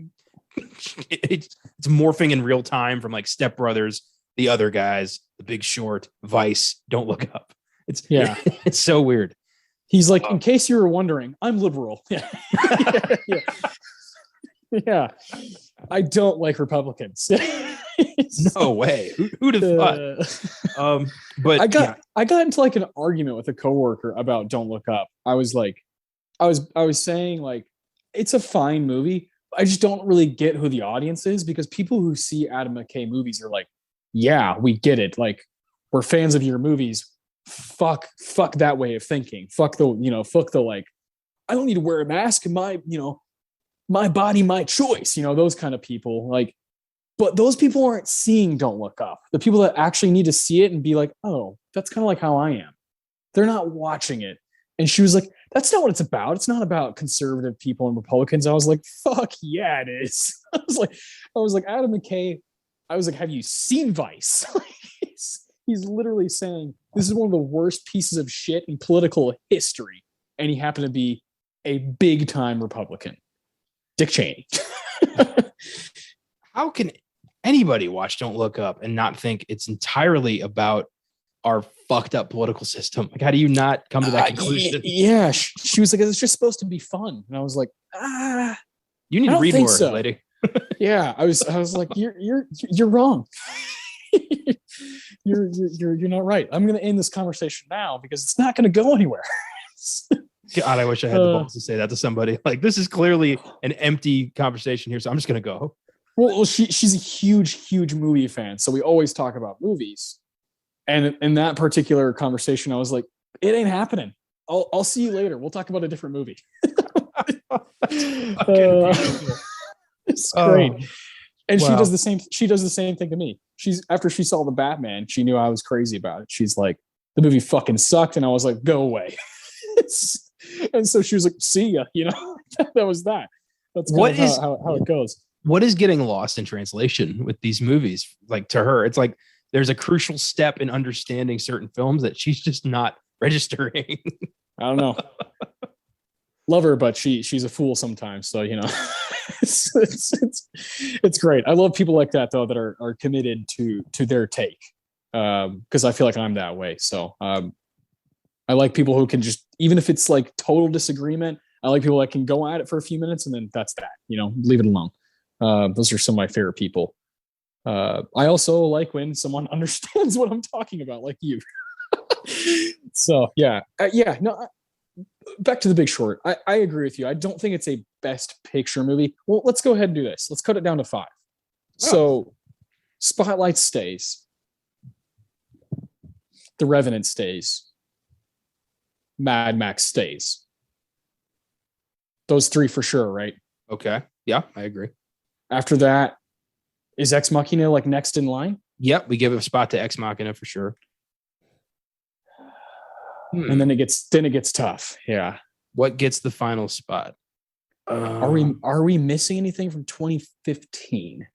B: it's morphing in real time from like Step Brothers, The Other Guys, The Big Short, Vice, Don't Look Up. It's so weird.
A: He's like, in case you were wondering, I'm liberal. Yeah. Yeah. I don't like Republicans.
B: No way. Who'd have thought? But
A: I got into like an argument with a coworker about Don't Look Up. I was saying like, it's a fine movie. I just don't really get who the audience is, because people who see Adam McKay movies are like, yeah, we get it. Like, we're fans of your movies. Fuck that way of thinking. Fuck the like, I don't need to wear a mask. My body, my choice, those kind of people. Like, but those people aren't seeing Don't Look Up. The people that actually need to see it and be like, oh, that's kind of like how I am. They're not watching it. And she was like, that's not what it's about. It's not about conservative people and Republicans. I was like, fuck yeah, it is. I was like, Adam McKay. I was like, have you seen Vice? He's literally saying this is one of the worst pieces of shit in political history. And he happened to be a big time Republican. Dick Cheney.
B: How can anybody watch Don't Look Up and not think it's entirely about our fucked up political system? Like, how do you not come to that conclusion?
A: Yeah. She was like, it's just supposed to be fun. And I was like,
B: you need to read more, lady.
A: Yeah. I was like, you're wrong. You're not right. I'm going to end this conversation now because it's not going to go anywhere.
B: God, I wish I had the balls to say that to somebody. Like, this is clearly an empty conversation here, so I'm just going to go.
A: Well, she's a huge movie fan, so we always talk about movies. And in that particular conversation, I was like, it ain't happening. I'll see you later. We'll talk about a different movie. It's great. And wow. She does the same thing to me. After she saw the Batman, she knew I was crazy about it. She's like, the movie fucking sucked. And I was like, go away. And so she was like, see ya, that was that. That's how it goes.
B: What is getting lost in translation with these movies? Like, to her, it's like there's a crucial step in understanding certain films that she's just not registering.
A: I don't know. Love her, but she's a fool sometimes. So, it's great. I love people like that though, that are committed to their take. Because I feel like I'm that way. So I like people who can just, even if it's like total disagreement, I like people that can go at it for a few minutes and then that's that, leave it alone. Those are some of my favorite people. I also like when someone understands what I'm talking about, like you. So yeah. Back to The Big Short. I agree with you. I don't think it's a best picture movie. Well, let's go ahead and do this. Let's cut it down to 5. Oh. So Spotlight stays. The Revenant stays. Mad Max stays. Those 3 for sure, right?
B: Okay. Yeah, I agree.
A: After that, is Ex Machina like next in line?
B: Yep, we give a spot to Ex Machina for sure.
A: And then it gets tough. Yeah.
B: What gets the final spot?
A: Are we missing anything from 2015?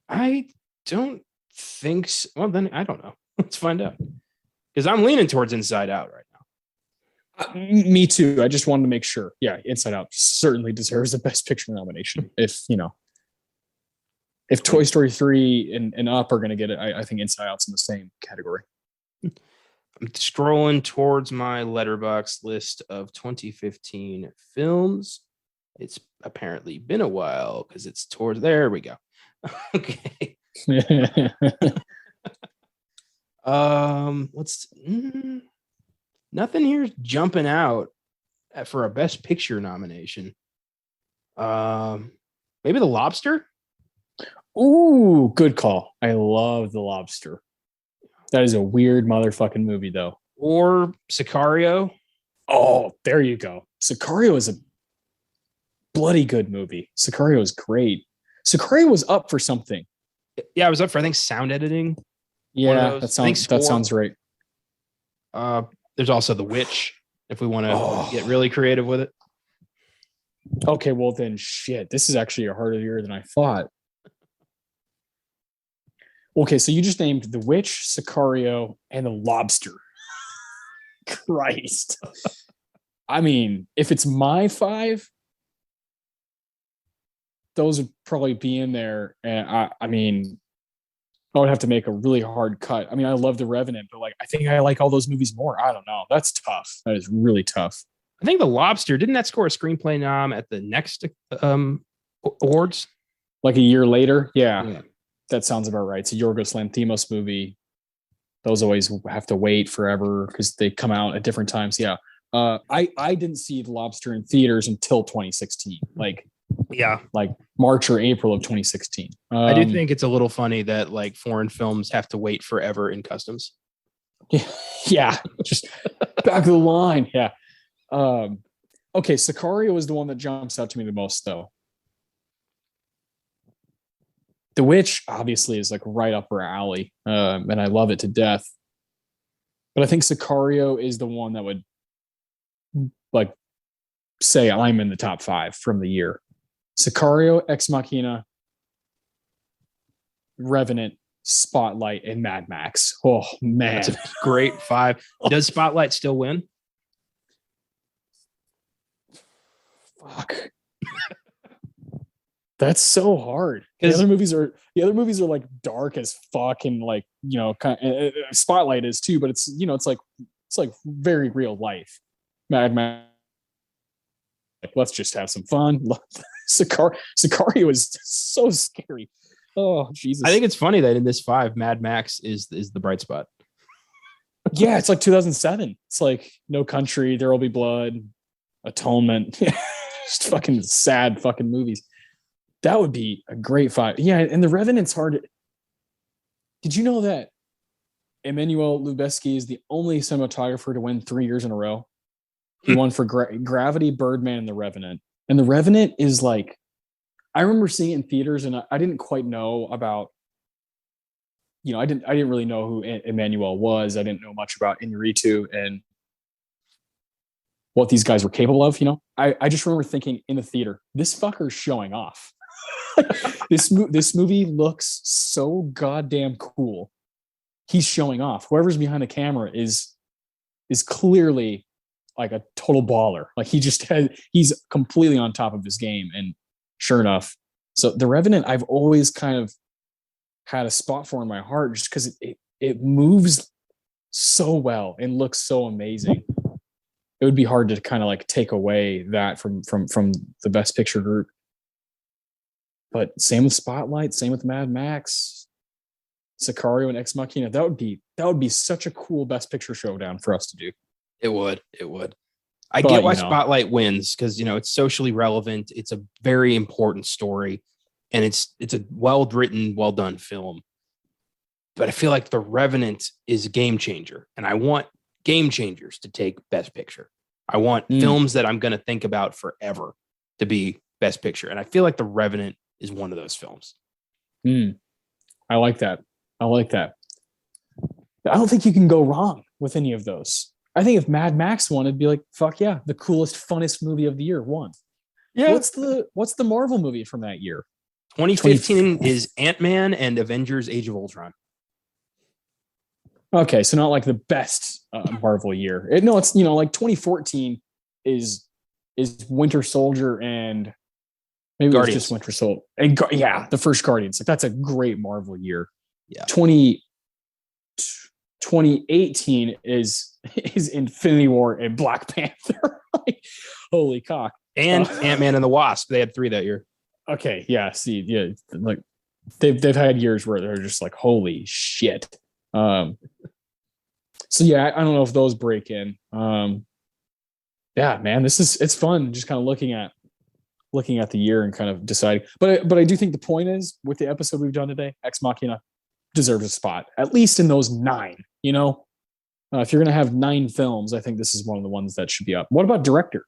B: I don't think so. Well, then I don't know. Let's find out. Because I'm leaning towards Inside Out right now.
A: Me too. I just wanted to make sure. Yeah, Inside Out certainly deserves a Best Picture nomination. If Toy Story 3 and Up are going to get it, I think Inside Out's in the same category.
B: I'm scrolling towards my Letterboxd list of 2015 films. It's apparently been a while because it's towards there. We go. Okay. Nothing here's jumping out for a Best Picture nomination. Maybe The Lobster.
A: Ooh, good call. I love The Lobster. That is a weird motherfucking movie, though.
B: Or Sicario.
A: Oh, there you go. Sicario is a bloody good movie. Sicario is great. Sicario was up for something.
B: Yeah, I was up for, I think, sound editing.
A: Yeah, that sounds right.
B: There's also The Witch, if we want to
A: Oh.
B: get really creative with it.
A: Okay, well then, shit. This is actually a harder year than I thought. Okay, so you just named The Witch, Sicario, and The Lobster. Christ. I mean, if it's my 5, those would probably be in there. And I mean, I would have to make a really hard cut. I mean, I love The Revenant, but like, I think I like all those movies more. I don't know. That's tough. That is really tough.
B: I think The Lobster, didn't that score a screenplay nom at the next awards?
A: Like a year later? Yeah. That sounds about right. It's a Yorgos Lanthimos movie. Those always have to wait forever because they come out at different times. Yeah. I didn't see The Lobster in theaters until 2016. Like March or April of 2016.
B: I do think it's a little funny that like foreign films have to wait forever in customs.
A: Yeah. Just back of the line. Yeah. Okay, Sicario is the one that jumps out to me the most, though. The Witch obviously is like right up our alley, and I love it to death. But I think Sicario is the one that would like say I'm in the top 5 from the year. Sicario, Ex Machina, Revenant, Spotlight, and Mad Max. Oh man,
B: that's a great 5. Does Spotlight still win?
A: Fuck. That's so hard. The other movies are like dark as fuck and like, you know, kind of, Spotlight is too, but it's, you know, it's like very real life. Mad Max. Like, let's just have some fun. Sicario is so scary. Oh Jesus.
B: I think it's funny that in this 5, Mad Max is the bright spot.
A: Yeah, it's like 2007. It's like No Country, There Will Be Blood, Atonement. Just fucking sad fucking movies. That would be a great 5. Yeah, and The Revenant's hard. Did you know that Emmanuel Lubezki is the only cinematographer to win 3 years in a row? He won for Gravity, Birdman, and The Revenant. And The Revenant is like, I remember seeing it in theaters, and I didn't quite know about, you know, I didn't really know who Emmanuel was. I didn't know much about Iñárritu and what these guys were capable of, you know. I just remember thinking in the theater, this fucker's showing off. This movie looks so goddamn cool. He's showing off. Whoever's behind the camera is clearly like a total baller. Like he's completely on top of his game. And sure enough, so The Revenant, I've always kind of had a spot for in my heart just because it moves so well and looks so amazing. It would be hard to kind of like take away that from the Best Picture group. But same with Spotlight, same with Mad Max, Sicario, and Ex Machina. That would be such a cool Best Picture showdown for us to do.
B: It would. I get why Spotlight wins because, you know, it's socially relevant. It's a very important story, and it's a well-written, well-done film. But I feel like The Revenant is a game changer, and I want game changers to take Best Picture. I want films that I'm going to think about forever to be Best Picture. And I feel like The Revenant is one of those films.
A: I like that. I don't think you can go wrong with any of those. I think if Mad Max won, it'd be like, fuck yeah, the coolest, funnest movie of the year won. Yeah. What's the Marvel movie from that year?
B: 2015 is Ant-Man and Avengers Age of Ultron.
A: Okay, so not like the best Marvel year. It's, you know, like 2014 is Winter Soldier and maybe Guardians. It was just Winter Soldier. And the first Guardians. Like that's a great Marvel year. Yeah. 2018 is Infinity War and Black Panther. Like, holy cock.
B: And Ant-Man and the Wasp. They had 3 that year.
A: Okay, yeah. See, yeah, like they've had years where they're just like, holy shit. So yeah, I don't know if those break in. Yeah, man, it's fun just kind of looking at the year and kind of deciding. But I do think the point is with the episode we've done today, Ex Machina deserves a spot, at least in those 9, you know. If you're going to have 9 films, I think this is one of the ones that should be up. What about director?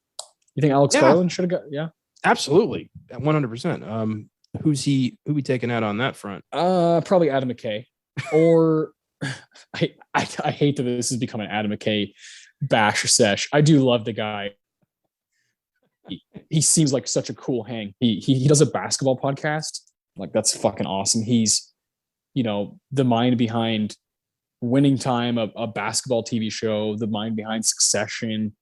A: You think Alex Garland should have got? Yeah,
B: absolutely, 100%. Who we taking out on that front?
A: Probably Adam McKay, or I hate that this is becoming an Adam McKay bash sesh. I do love the guy. He seems like such a cool hang. He does a basketball podcast. Like, that's fucking awesome. He's, the mind behind Winning Time, a basketball TV show, the mind behind Succession.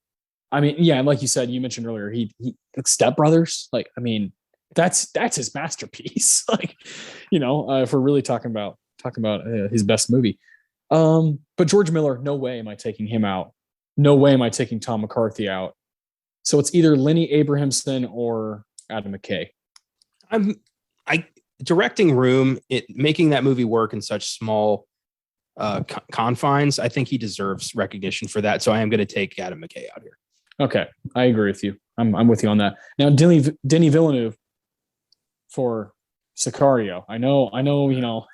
A: I mean, yeah, and like you said, you mentioned earlier, he like Step Brothers. Like, I mean, that's his masterpiece. Like, if we're really talking about his best movie. But George Miller, no way am I taking him out. No way am I taking Tom McCarthy out. So it's either Lenny Abrahamson or Adam McKay.
B: Directing Room, making that movie work in such small confines. I think he deserves recognition for that. So I am going to take Adam McKay out here.
A: Okay, I agree with you. I'm with you on that. Now, Denis Villeneuve for Sicario. I know.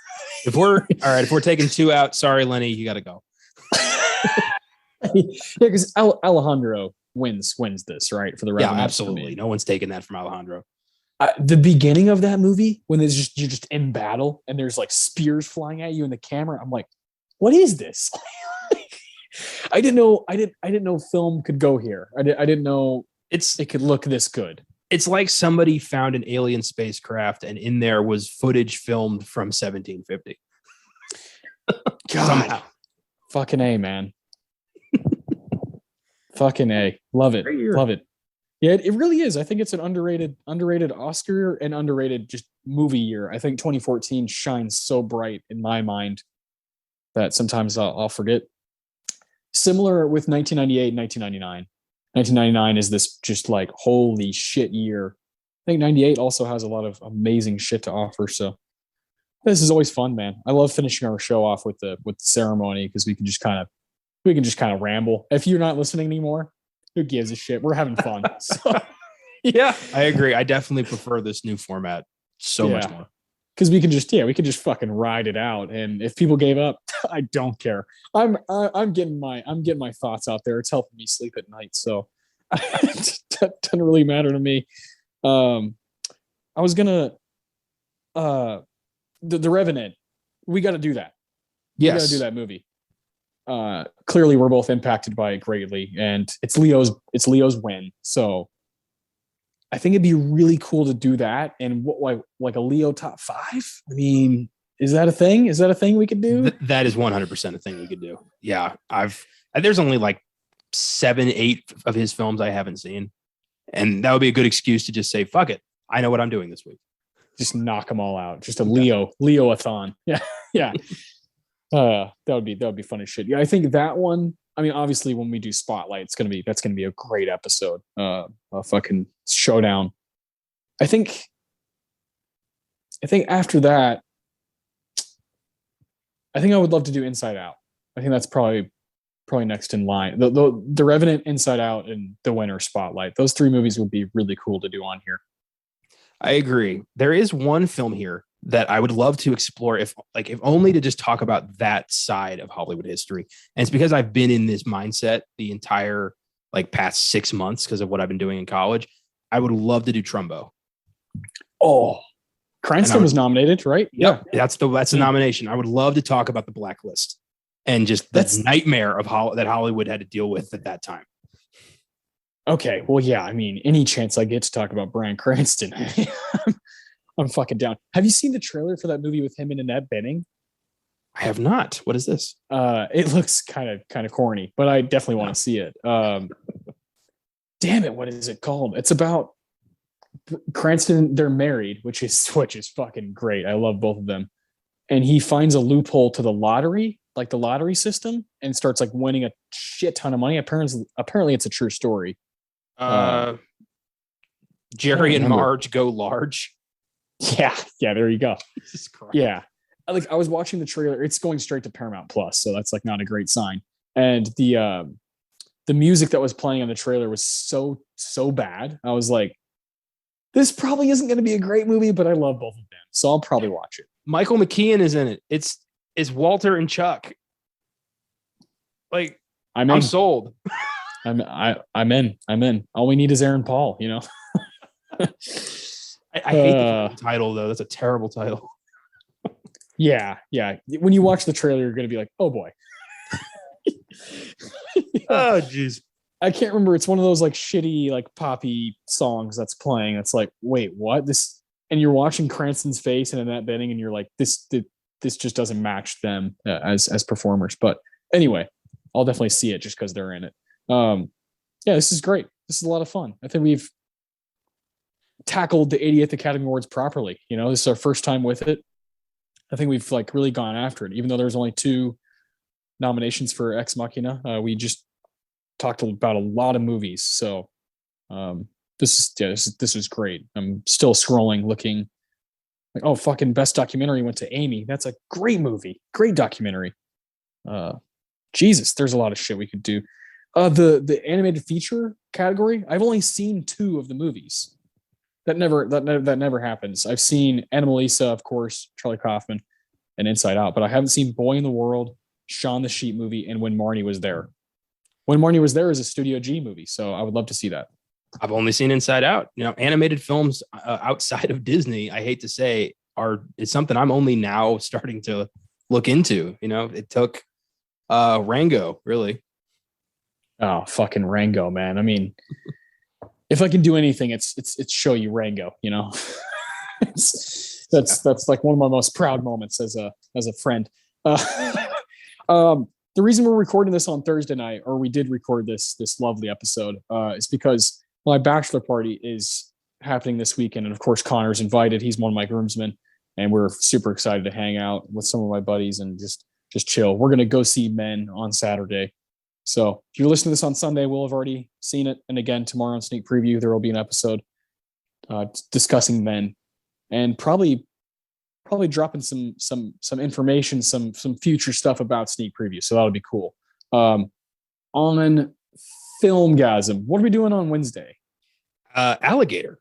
B: If we're taking two out, sorry, Lenny, you got to go.
A: Yeah, because Alejandro wins this, right? For the Revenant.
B: Yeah, absolutely. No one's taking that from Alejandro.
A: The beginning of that movie, when you're just in battle and there's like spears flying at you in the camera, I'm like, what is this? I didn't know film could go here. I didn't know it could look this good.
B: It's like somebody found an alien spacecraft and in there was footage filmed from 1750.
A: God, somehow. Fucking A, man. Fucking A. Love it. Love it. Yeah, it really is. I think it's an underrated Oscar and underrated just movie year. I think 2014 shines so bright in my mind that sometimes I'll forget. Similar with 1998 and 1999. 1999 is this just like holy shit year. I think 98 also has a lot of amazing shit to offer. So this is always fun, man. I love finishing our show off with the ceremony because we can just kind of ramble. If you're not listening anymore, who gives a shit? We're having fun. So,
B: yeah, I agree. I definitely prefer this new format so much more.
A: Because we can just fucking ride it out. And if people gave up, I don't care. I'm getting my thoughts out there. It's helping me sleep at night. So it doesn't really matter to me. I was gonna the Revenant. We got to do that.
B: Yes.
A: We got to do that movie. Clearly we're both impacted by it greatly, and it's Leo's win. So I think it'd be really cool to do that. And what, like a Leo top 5? I mean, is that a thing? Is that a thing we could do?
B: That is 100% a thing we could do. Yeah. There's only like 7-8 of his films I haven't seen. And that would be a good excuse to just say, fuck it. I know what I'm doing this week.
A: Just knock them all out. Just a Leo-a-thon. Yeah. Yeah. That would be fun as shit. Yeah. I think that one, I mean, obviously when we do Spotlight, that's going to be a great episode. A fucking showdown. I think after that, I think I would love to do Inside Out. I think that's probably next in line. The Revenant, Inside Out, and The Winner, Spotlight. Those 3 movies would be really cool to do on here.
B: I agree. There is one film here that I would love to explore, if only to just talk about that side of Hollywood history. And it's because I've been in this mindset the entire past 6 months because of what I've been doing in college. I would love to do Trumbo.
A: Oh, Cranston was nominated, right?
B: Yeah, that's the nomination. I would love to talk about the Blacklist and just the nightmare of that Hollywood had to deal with at that time.
A: Okay, well, yeah. I mean, any chance I get to talk about Bryan Cranston, I'm fucking down. Have you seen the trailer for that movie with him and Annette Bening?
B: I have not. What is this?
A: It looks kind of corny, but I definitely want to see it. Damn it, what is it called? It's about Cranston. They're married, which is fucking great. I love both of them. And he finds a loophole to the lottery, like the lottery system, and starts winning a shit ton of money. Apparently it's a true story.
B: Jerry and Marge Go Large.
A: Yeah, there you go. Jesus Christ. Yeah. I was watching the trailer. It's going straight to Paramount Plus, so that's not a great sign. And the music that was playing on the trailer was so bad. I was like, this probably isn't going to be a great movie, but I love both of them, so I'll probably watch it.
B: Michael McKean is in it. It's Walter and Chuck. I'm sold.
A: I'm in. All we need is Aaron Paul,
B: I hate the title though. That's a terrible title.
A: Yeah. When you watch the trailer, you're going to be like, oh boy.
B: Oh, jeez.
A: I can't remember. It's one of those like shitty, like poppy songs that's playing. It's like, wait, what? This, and you're watching Cranston's face and Annette Bening, and you're like, this just doesn't match them as performers. But anyway, I'll definitely see it just because they're in it. Yeah, this is great. This is a lot of fun. I think we've tackled the 80th Academy Awards properly. You know, this is our first time with it. I think we've like really gone after it, even though there's only 2 nominations for Ex Machina. We just talked about a lot of movies. So this is great. I'm still scrolling, looking like, oh, fucking best documentary went to Amy. That's a great movie, great documentary. Jesus, there's a lot of shit we could do. The animated feature category, I've only seen 2 of the movies. That never happens. I've seen Anomalisa, of course, Charlie Kaufman, and Inside Out, but I haven't seen Boy in the World, Shaun the Sheep movie, and When Marnie Was There. When Marnie Was There is a Studio G movie, so I would love to see that.
B: I've only seen Inside Out. You know, animated films outside of Disney, I hate to say, is something I'm only now starting to look into. You know, it took Rango, really.
A: Oh, fucking Rango, man. I mean, if I can do anything, it's show you Rango, you know. That's like one of my most proud moments as a friend. The reason we're recording this on Thursday night, or we did record this lovely episode, is because my bachelor party is happening this weekend, and of course Connor's invited. He's one of my groomsmen, and we're super excited to hang out with some of my buddies and just chill. We're gonna go see Men on Saturday. So if you're listening to this on Sunday, we'll have already seen it. And again, tomorrow on Sneak Preview, there will be an episode discussing Men, and probably dropping some information, some future stuff about Sneak Preview. So that'll be cool. On Filmgazm, what are we doing on Wednesday?
B: Alligator.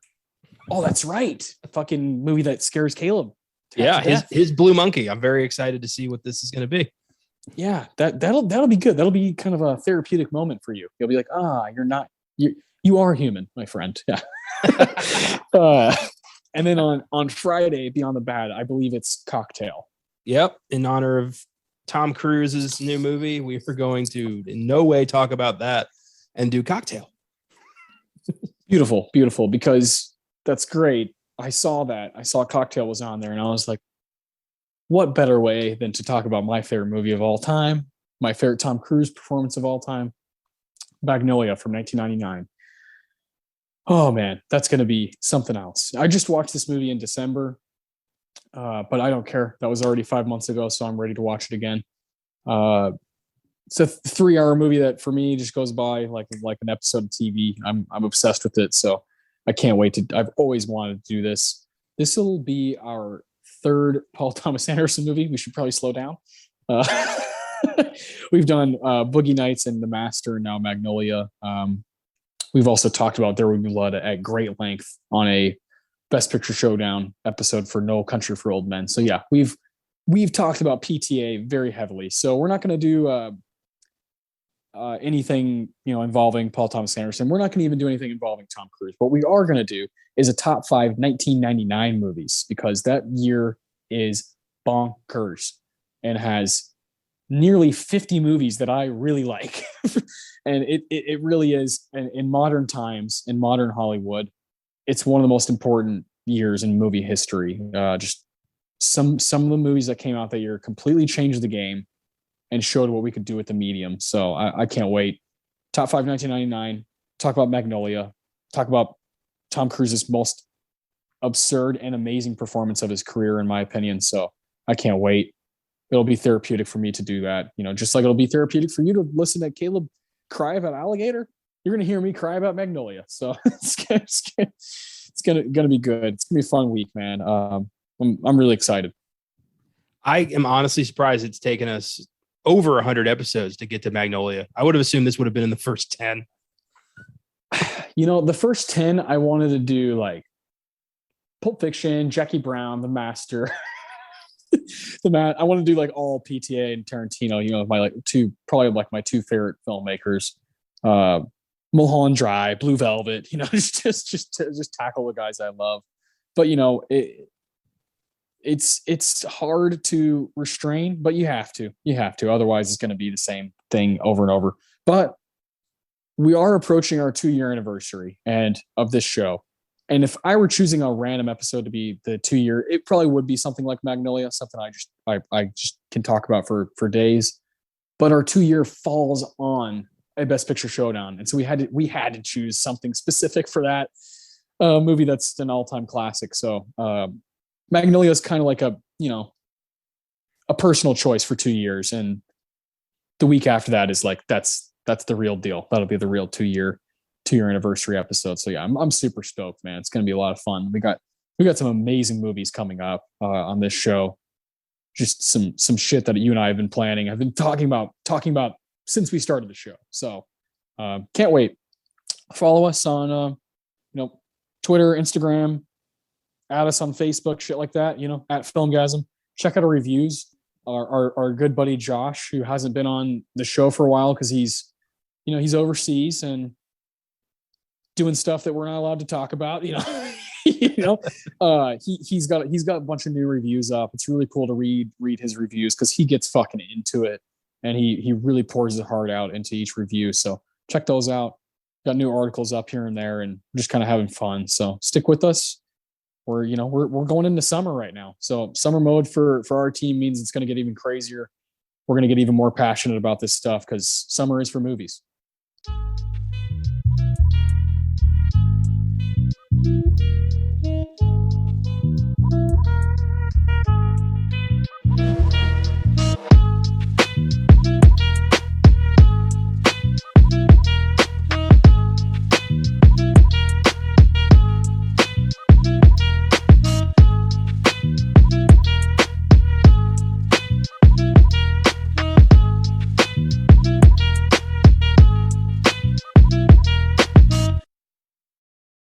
A: Oh, that's right. A fucking movie that scares Caleb.
B: Yeah, his Blue Monkey. I'm very excited to see what this is going to be.
A: Yeah, that'll be good. That'll be kind of a therapeutic moment for you. You'll be like, you are human, my friend. Yeah. And then on Friday, Beyond the Bad, I believe it's Cocktail.
B: Yep, in honor of Tom Cruise's new movie, we are going to in no way talk about that and do Cocktail.
A: Beautiful, because that's great. I saw Cocktail was on there, and I was like, what better way than to talk about my favorite movie of all time, my favorite Tom Cruise performance of all time, Magnolia from 1999. Oh man, that's going to be something else. I just watched this movie in December, but I don't care. That was already 5 months ago, so I'm ready to watch it again. It's a 3-hour movie that for me just goes by like an episode of TV. I'm obsessed with it, so I can't wait to. I've always wanted to do this. This will be our 3rd Paul Thomas Anderson movie. We should probably slow down. We've done Boogie Nights and The Master, and now Magnolia. We've also talked about There Will Be Blood at great length on a Best Picture Showdown episode for No Country for Old Men. So yeah, we've talked about PTA very heavily. So we're not going to do anything involving Paul Thomas Anderson. We're not going to even do anything involving Tom Cruise. What we are going to do is a top 5 1999 movies, because that year is bonkers and has nearly 50 movies that I really like. And it really is, in modern times, in modern Hollywood, it's one of the most important years in movie history. Just some of the movies that came out that year completely changed the game and showed what we could do with the medium. So I can't wait. Top 5 1999, talk about Magnolia, talk about Tom Cruise's most absurd and amazing performance of his career, in my opinion. So I can't wait. It'll be therapeutic for me to do that. Just like it'll be therapeutic for you to listen to Caleb cry about Alligator. You're going to hear me cry about Magnolia. So it's gonna be good. It's gonna be a fun week, man. I'm really excited.
B: I am honestly surprised it's taken us over 100 episodes to get to Magnolia. I would have assumed this would have been in the first 10.
A: The first 10, I wanted to do like Pulp Fiction, Jackie Brown, The Master. I want to do like all PTA and Tarantino, my 2 favorite filmmakers. Mulholland Drive, Blue Velvet, just tackle the guys I love. But it's hard to restrain, but you have to. Otherwise, it's going to be the same thing over and over. But we are approaching our 2-year anniversary and of this show. And if I were choosing a random episode to be the 2-year, it probably would be something like Magnolia, something I just can talk about for days. But our 2-year falls on a Best Picture showdown, and so we had to choose something specific for that movie that's an all-time classic. So Magnolia is kind of like a personal choice for 2 years, and the week after that is like that's the real deal. That'll be the real 2-year anniversary episode. So yeah, I'm super stoked, man. It's going to be a lot of fun. We got some amazing movies coming up on this show. Just some shit that you and I have been planning. I've been talking about since we started the show. So can't wait. Follow us on Twitter, Instagram, add us on Facebook, shit like that, at Filmgazm. Check out our reviews. Our good buddy Josh, who hasn't been on the show for a while because he's overseas and doing stuff that we're not allowed to talk about. He's got a bunch of new reviews up. It's really cool to read his reviews because he gets fucking into it, and he really pours his heart out into each review. So check those out. Got new articles up here and there, and we're just kind of having fun. So stick with us. We're going into summer right now. So summer mode for our team means it's going to get even crazier. We're going to get even more passionate about this stuff because summer is for movies.